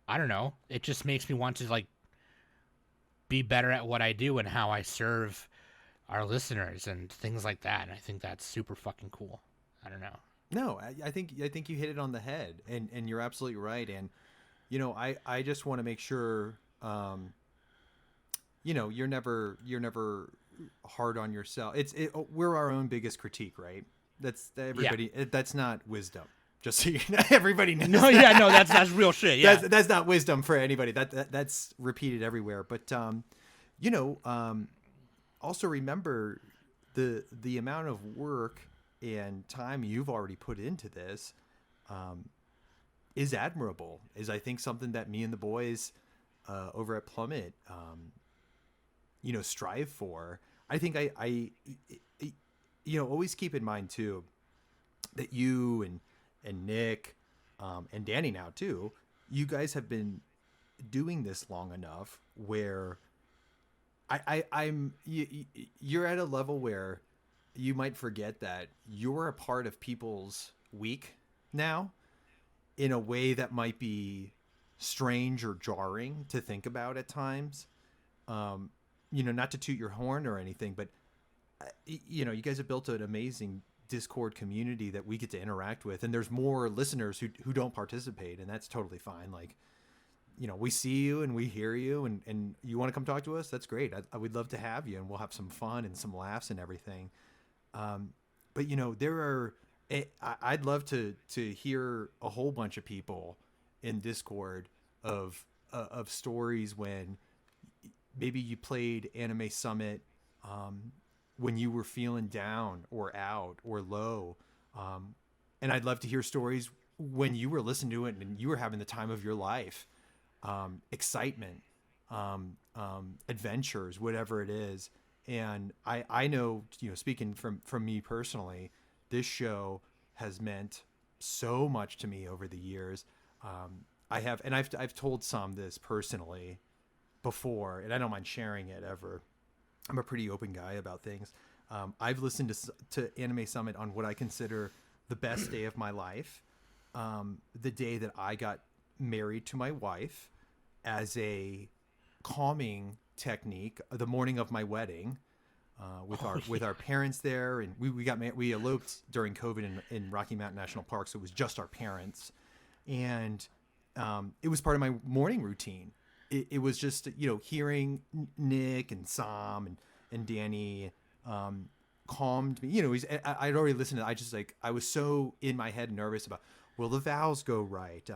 Speaker 1: I don't know, it just makes me want to like be better at what I do and how I serve our listeners and things like that. And I think that's super fucking cool. I don't know.
Speaker 3: No, I think you hit it on the head, and you're absolutely right. And you know, I just want to make sure, you know, you're never hard on yourself. We're our own biggest critique, right? That's everybody. Yeah. That's not wisdom. Just so you know, everybody knows.
Speaker 1: No, yeah, no, that's real shit. Yeah,
Speaker 3: that's not wisdom for anybody. That's repeated everywhere. But you know, also remember the amount of work and time you've already put into this is admirable. Is, I think, something that me and the boys over at Plummet, you know, strive for. I think I you know, always keep in mind too that you and Nick and Danny now too, you guys have been doing this long enough where you're at a level where you might forget that you're a part of people's week now in a way that might be strange or jarring to think about at times. You know, not to toot your horn or anything, but you know, you guys have built an amazing Discord community that we get to interact with, and there's more listeners who don't participate, and that's totally fine. Like, we see you and we hear you, and you want to come talk to us, that's great. I would love to have you, and we'll have some fun and some laughs and everything. But I'd love to hear a whole bunch of people in Discord of stories when maybe you played Anime Summit when you were feeling down or out or low. And I'd love to hear stories when you were listening to it and you were having the time of your life, excitement, adventures, whatever it is. And I know, speaking from me personally, this show has meant so much to me over the years. I've told some this personally before, and I don't mind sharing it ever. I'm a pretty open guy about things. I've listened to Anime Summit on what I consider the best day of my life. The day that I got married to my wife as a calming technique, the morning of my wedding, with our parents there, and we eloped during COVID in Rocky Mountain National Park, so it was just our parents, and it was part of my morning routine. It was just hearing Nick and Sam and Danny calmed me. I'd already listened to. I was so in my head nervous about, will the vows go right?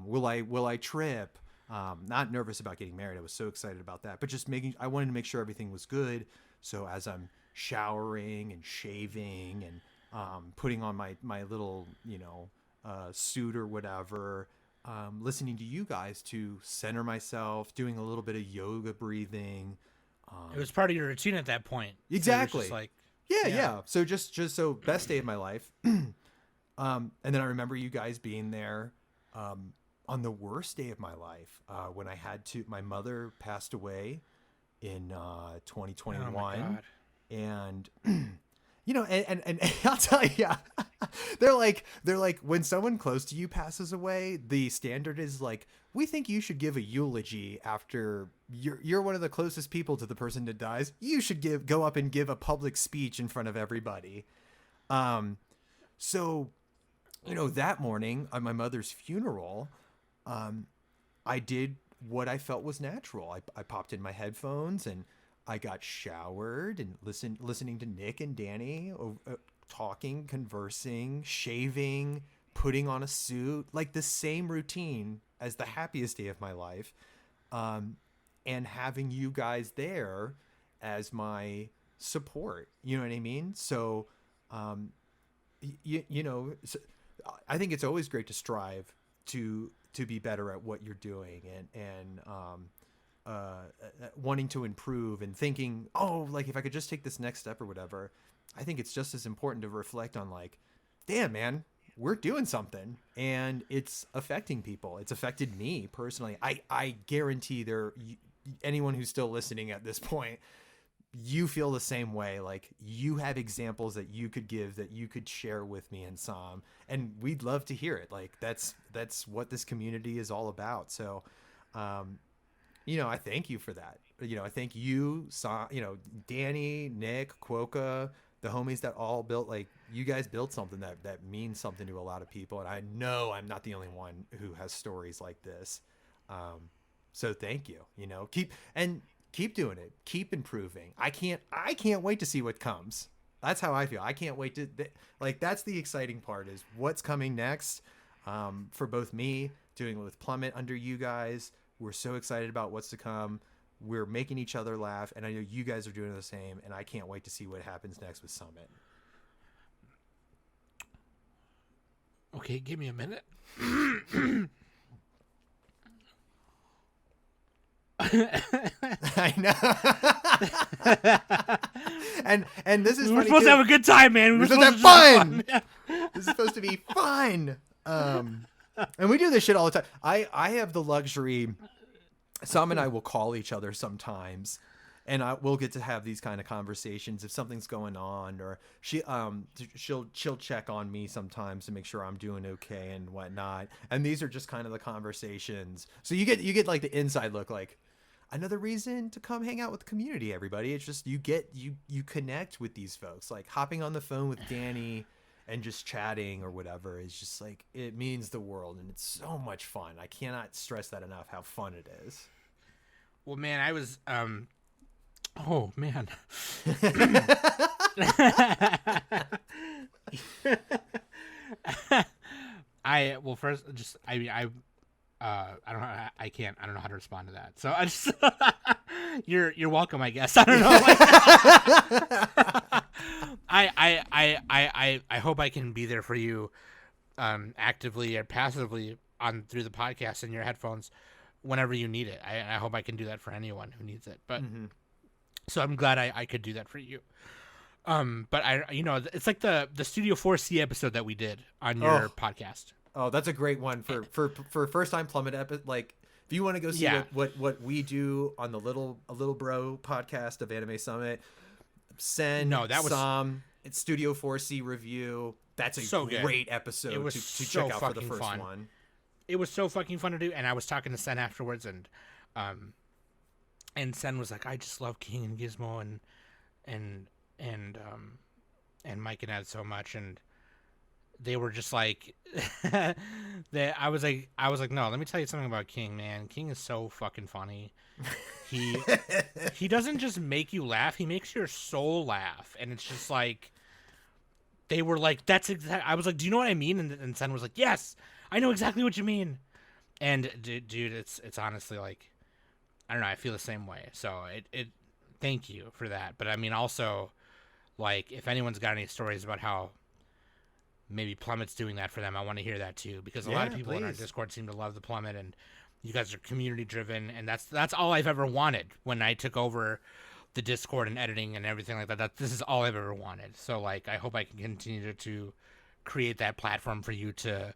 Speaker 3: Will I trip? Not nervous about getting married. I was so excited about that, but just I wanted to make sure everything was good. So as I'm showering and shaving and putting on my little suit or whatever, listening to you guys to center myself, doing a little bit of yoga breathing.
Speaker 1: It was part of your routine at that point.
Speaker 3: Exactly.
Speaker 1: So
Speaker 3: Yeah. So just so best day of my life. And then I remember you guys being there on the worst day of my life, when my mother passed away in 2021.
Speaker 1: Oh my God.
Speaker 3: And and I'll tell you, they're like when someone close to you passes away, the standard is like, we think you should give a eulogy after you're one of the closest people to the person that dies. You should go up and give a public speech in front of everybody. So that morning on my mother's funeral, I did what I felt was natural. I popped in my headphones and I got showered and listening to Nick and Danny talking, conversing, shaving, putting on a suit, like the same routine as the happiest day of my life. And having you guys there as my support, you know what I mean? So, so I think it's always great to strive to be better at what you're doing and wanting to improve and thinking, like if I could just take this next step or whatever. I think it's just as important to reflect on like, damn man, we're doing something and it's affecting people. It's affected me personally. I guarantee anyone who's still listening at this point, you feel the same way. Like you have examples that you could give, that you could share with me and Sam, and we'd love to hear it. Like that's what this community is all about. So, I thank you for that. I thank you, Sam, Danny, Nick, Quokka, the homies that all built, like you guys built something that means something to a lot of people. And I know I'm not the only one who has stories like this. So thank you, keep doing it. Keep improving. I can't wait to see what comes. That's how I feel. I can't wait to, that's the exciting part, is what's coming next. For both me doing it with Plummet under you guys. We're so excited about what's to come. We're making each other laugh, and I know you guys are doing the same, and I can't wait to see what happens next with Summit.
Speaker 1: Okay, give me a minute.
Speaker 3: I know. and this is
Speaker 1: we're supposed to have a good time, man.
Speaker 3: We're supposed to have fun. This is supposed to be fun. And we do this shit all the time. I have the luxury. Sam and I will call each other sometimes, and we'll get to have these kind of conversations if something's going on, or she'll check on me sometimes to make sure I'm doing okay and whatnot. And these are just kind of the conversations. So you get like the inside look, like another reason to come hang out with the community, everybody. It's just you connect with these folks, like hopping on the phone with Danny and just chatting or whatever is just like, it means the world, and it's so much fun. I cannot stress that enough, how fun it is.
Speaker 1: Well, man, I was oh man. First, just I mean, I don't know. I can't. I don't know how to respond to that. So I just you're welcome. I guess I don't know. I hope I can be there for you, actively or passively through the podcast and your headphones, whenever you need it. I hope I can do that for anyone who needs it. But so I'm glad I could do that for you. But it's like the Studio 4C episode that we did on your podcast.
Speaker 3: Oh, that's a great one for first time Plummet episode. Like, if you want to go see what we do on the little bro podcast of Anime Summit, it's Studio 4C review. That's a
Speaker 1: so
Speaker 3: great episode to check out for the first one.
Speaker 1: It was so fucking fun to do, and I was talking to Sen afterwards, and Sen was like, I just love King and Gizmo and Mike and Ed so much, and they were just like, I was like, no, let me tell you something about King, man. King is so fucking funny. He doesn't just make you laugh; he makes your soul laugh, and it's just like, they were like, that's exact. I was like, do you know what I mean? And Sen was like, yes, I know exactly what you mean. And dude, it's honestly like, I don't know, I feel the same way. So it thank you for that. But I mean, also, like, if anyone's got any stories about how maybe Plummet's doing that for them, I want to hear that too, because a lot of people in our Discord seem to love the Plummet, and you guys are community driven, and that's all I've ever wanted when I took over the Discord and editing and everything like that. This is all I've ever wanted. So like, I hope I can continue to create that platform for you to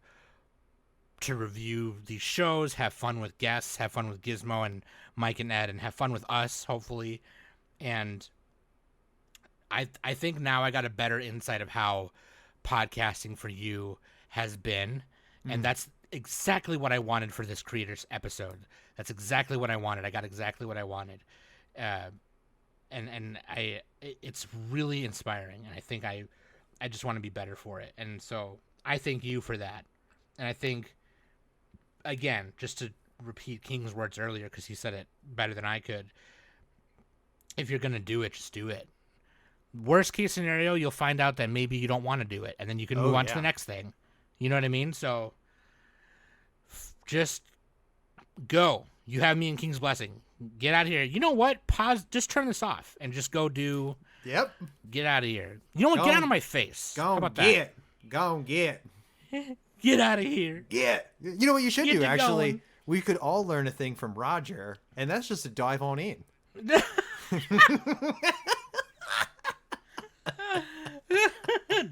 Speaker 1: review these shows, have fun with guests, have fun with Gizmo and Mike and Ed, and have fun with us, hopefully. And I think now I got a better insight of how podcasting for you has been, and that's exactly what I wanted for this creators episode. That's exactly what I wanted. I got exactly what I wanted, and it's really inspiring, and I think I just want to be better for it. And so I thank you for that. And I think, again, just to repeat King's words earlier, because he said it better than I could, if you're gonna do it, just do it. Worst case scenario, you'll find out that maybe you don't want to do it, and then you can move on to the next thing. You know what I mean? So just go. You have me and King's blessing. Get out of here. You know what? Pause. Just turn this off and just go do.
Speaker 3: Yep.
Speaker 1: Get out of here. You know what? Get out of my face.
Speaker 3: Go
Speaker 1: How about
Speaker 3: get. That? Go get.
Speaker 1: Get out of here.
Speaker 3: Get. You know what you should do, actually?
Speaker 1: Going.
Speaker 3: We could all learn a thing from Roger, and that's just to dive on in.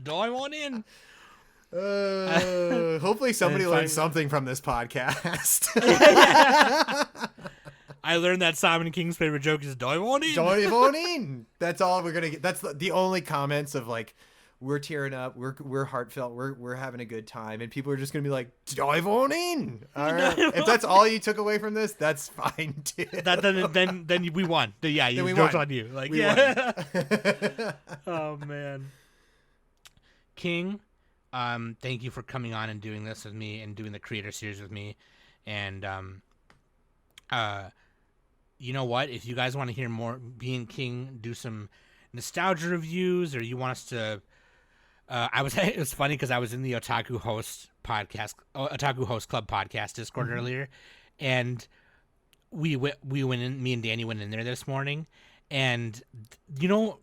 Speaker 1: Dive on in.
Speaker 3: Hopefully somebody learned something from this podcast.
Speaker 1: I learned that Simon King's favorite joke is dive on in.
Speaker 3: Dive on in. That's all we're gonna get. That's the only comments of like, we're tearing up, we're heartfelt, we're having a good time, and people are just gonna be like, dive on in. All right. If that's all you took away from this, that's fine too.
Speaker 1: Then we won. Yeah, you joke's on you. Like,
Speaker 3: we
Speaker 1: won. Oh man. King, thank you for coming on and doing this with me and doing the creator series with me. And you know what? If you guys want to hear more me and King do some nostalgia reviews, or you want us to, it was funny because I was in the Otaku Host Club podcast Discord earlier, and we went in. Me and Danny went in there this morning, and you know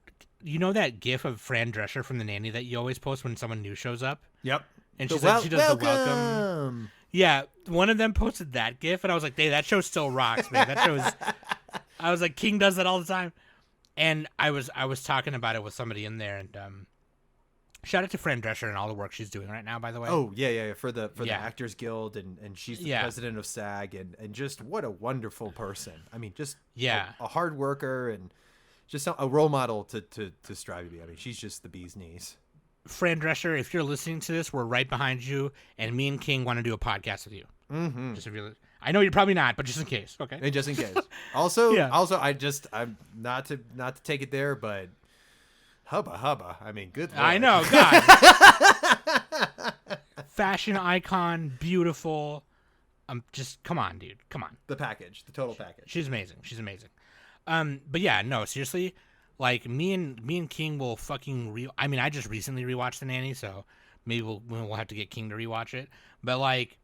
Speaker 1: that GIF of Fran Drescher from The Nanny that you always post when someone new shows up?
Speaker 3: Yep.
Speaker 1: And she does the welcome. Yeah, one of them posted that GIF, and I was like, "Hey, that show still rocks, man. That show is." I was like, King does that all the time, and I was talking about it with somebody in there, and shout out to Fran Drescher and all the work she's doing right now, by the way.
Speaker 3: Oh yeah, for the Actors Guild, and she's the president of SAG, and just what a wonderful person. I mean, just a hard worker and just a role model to strive to be. I mean, she's just the bee's knees.
Speaker 1: Fran Drescher, if you're listening to this, we're right behind you, and me and King want to do a podcast with you. Mm-hmm. Just if you're, I know you're probably not, but just in case, okay?
Speaker 3: And just in case. Also, I'm not to take it there, but Hubba hubba. I mean, good Lord.
Speaker 1: I know, God. Fashion icon, beautiful. Just come on, dude. Come on.
Speaker 3: The package, the total package.
Speaker 1: She's amazing. She's amazing. But yeah, no, seriously, like me and King will fucking I mean, I just recently rewatched The Nanny, so maybe we'll have to get King to rewatch it. But like,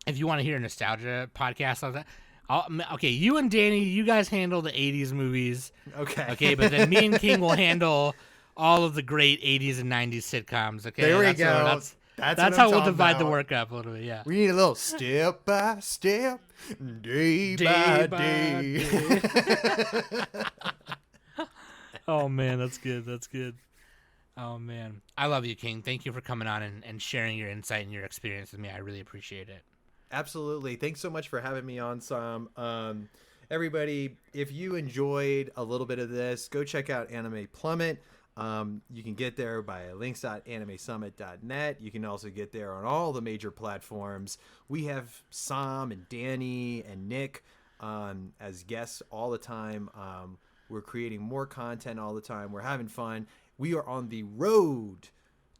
Speaker 1: if you want to hear a nostalgia podcast like that, okay, you and Danny, you guys handle the 80s movies.
Speaker 3: Okay,
Speaker 1: but then me and King will handle all of the great 80s and 90s sitcoms. Okay,
Speaker 3: there we go.
Speaker 1: That's how we'll divide the work up a little bit. Yeah,
Speaker 3: we need a little step by step, day by day.
Speaker 1: Oh man, that's good. That's good. Oh man, I love you, King. Thank you for coming on and sharing your insight and your experience with me. I really appreciate it.
Speaker 3: Absolutely. Thanks so much for having me on, Sam. Everybody, if you enjoyed a little bit of this, go check out Anime Plummet. You can get there by links.animesummit.net. You can also get there on all the major platforms. We have Sam and Danny and Nick as guests all the time. We're creating more content all the time. We're having fun. We are on the road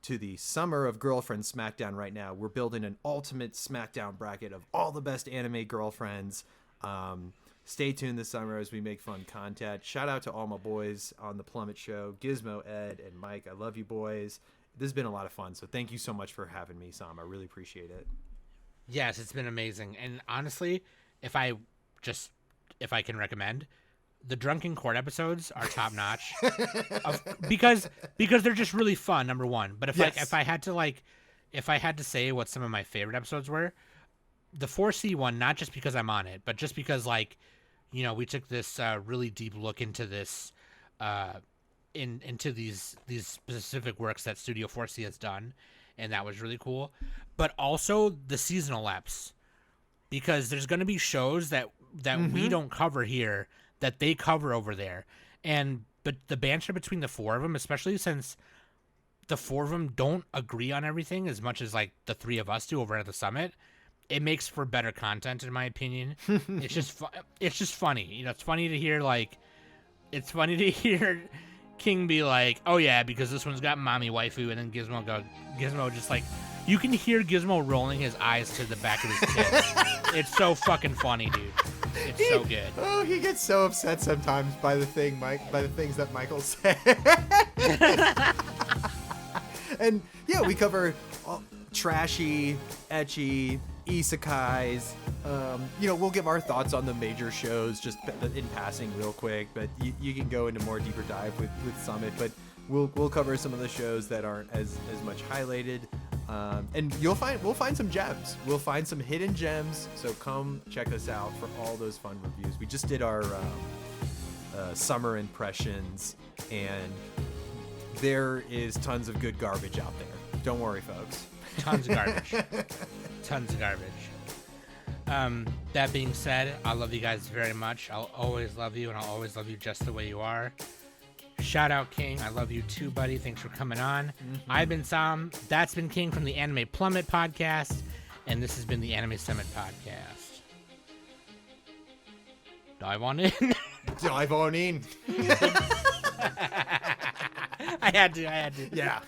Speaker 3: to the Summer of Girlfriend SmackDown right now. We're building an ultimate SmackDown bracket of all the best anime girlfriends. Stay tuned this summer as we make fun content. Shout out to all my boys on the Plummet Show, Gizmo, Ed, and Mike. I love you boys. This has been a lot of fun, so thank you so much for having me, Sam. I really appreciate it.
Speaker 1: Yes, it's been amazing. And honestly, if I can recommend, the Drunken Court episodes are top notch because they're just really fun, number one. But if I had to say what some of my favorite episodes were, the 4C one, not just because I'm on it, but just because we took this really deep look into this into these specific works that Studio 4C has done, and that was really cool. But also the seasonal eps, because there's going to be shows that we don't cover here that they cover over there, but the banter between the four of them, especially since the four of them don't agree on everything as much as like the three of us do over at the summit, it makes for better content, in my opinion. It's just funny. It's funny to hear King be like, oh yeah, because this one's got mommy waifu, and then Gizmo just like, you can hear Gizmo rolling his eyes to the back of his tits. It's so fucking funny, dude. It's so good.
Speaker 3: Oh, he gets so upset sometimes by the things that Michael said. And yeah, we cover trashy, ecchi, isekais. We'll give our thoughts on the major shows just in passing real quick, but you can go into more deeper dive with Summit, but we'll cover some of the shows that aren't as much highlighted. And we'll find some gems. We'll find some hidden gems. So come check us out for all those fun reviews. We just did our summer impressions, and there is tons of good garbage out there. Don't worry, folks.
Speaker 1: Tons of garbage. Tons of garbage. That being said, I love you guys very much. I'll always love you, and I'll always love you just the way you are. Shout out, King. I love you too, buddy. Thanks for coming on. I've been Sam. That's been King from the Anime Plummet podcast, and this has been the Anime Summit podcast. Dive on in.
Speaker 3: Dive on in.
Speaker 1: I had to.
Speaker 3: Yeah.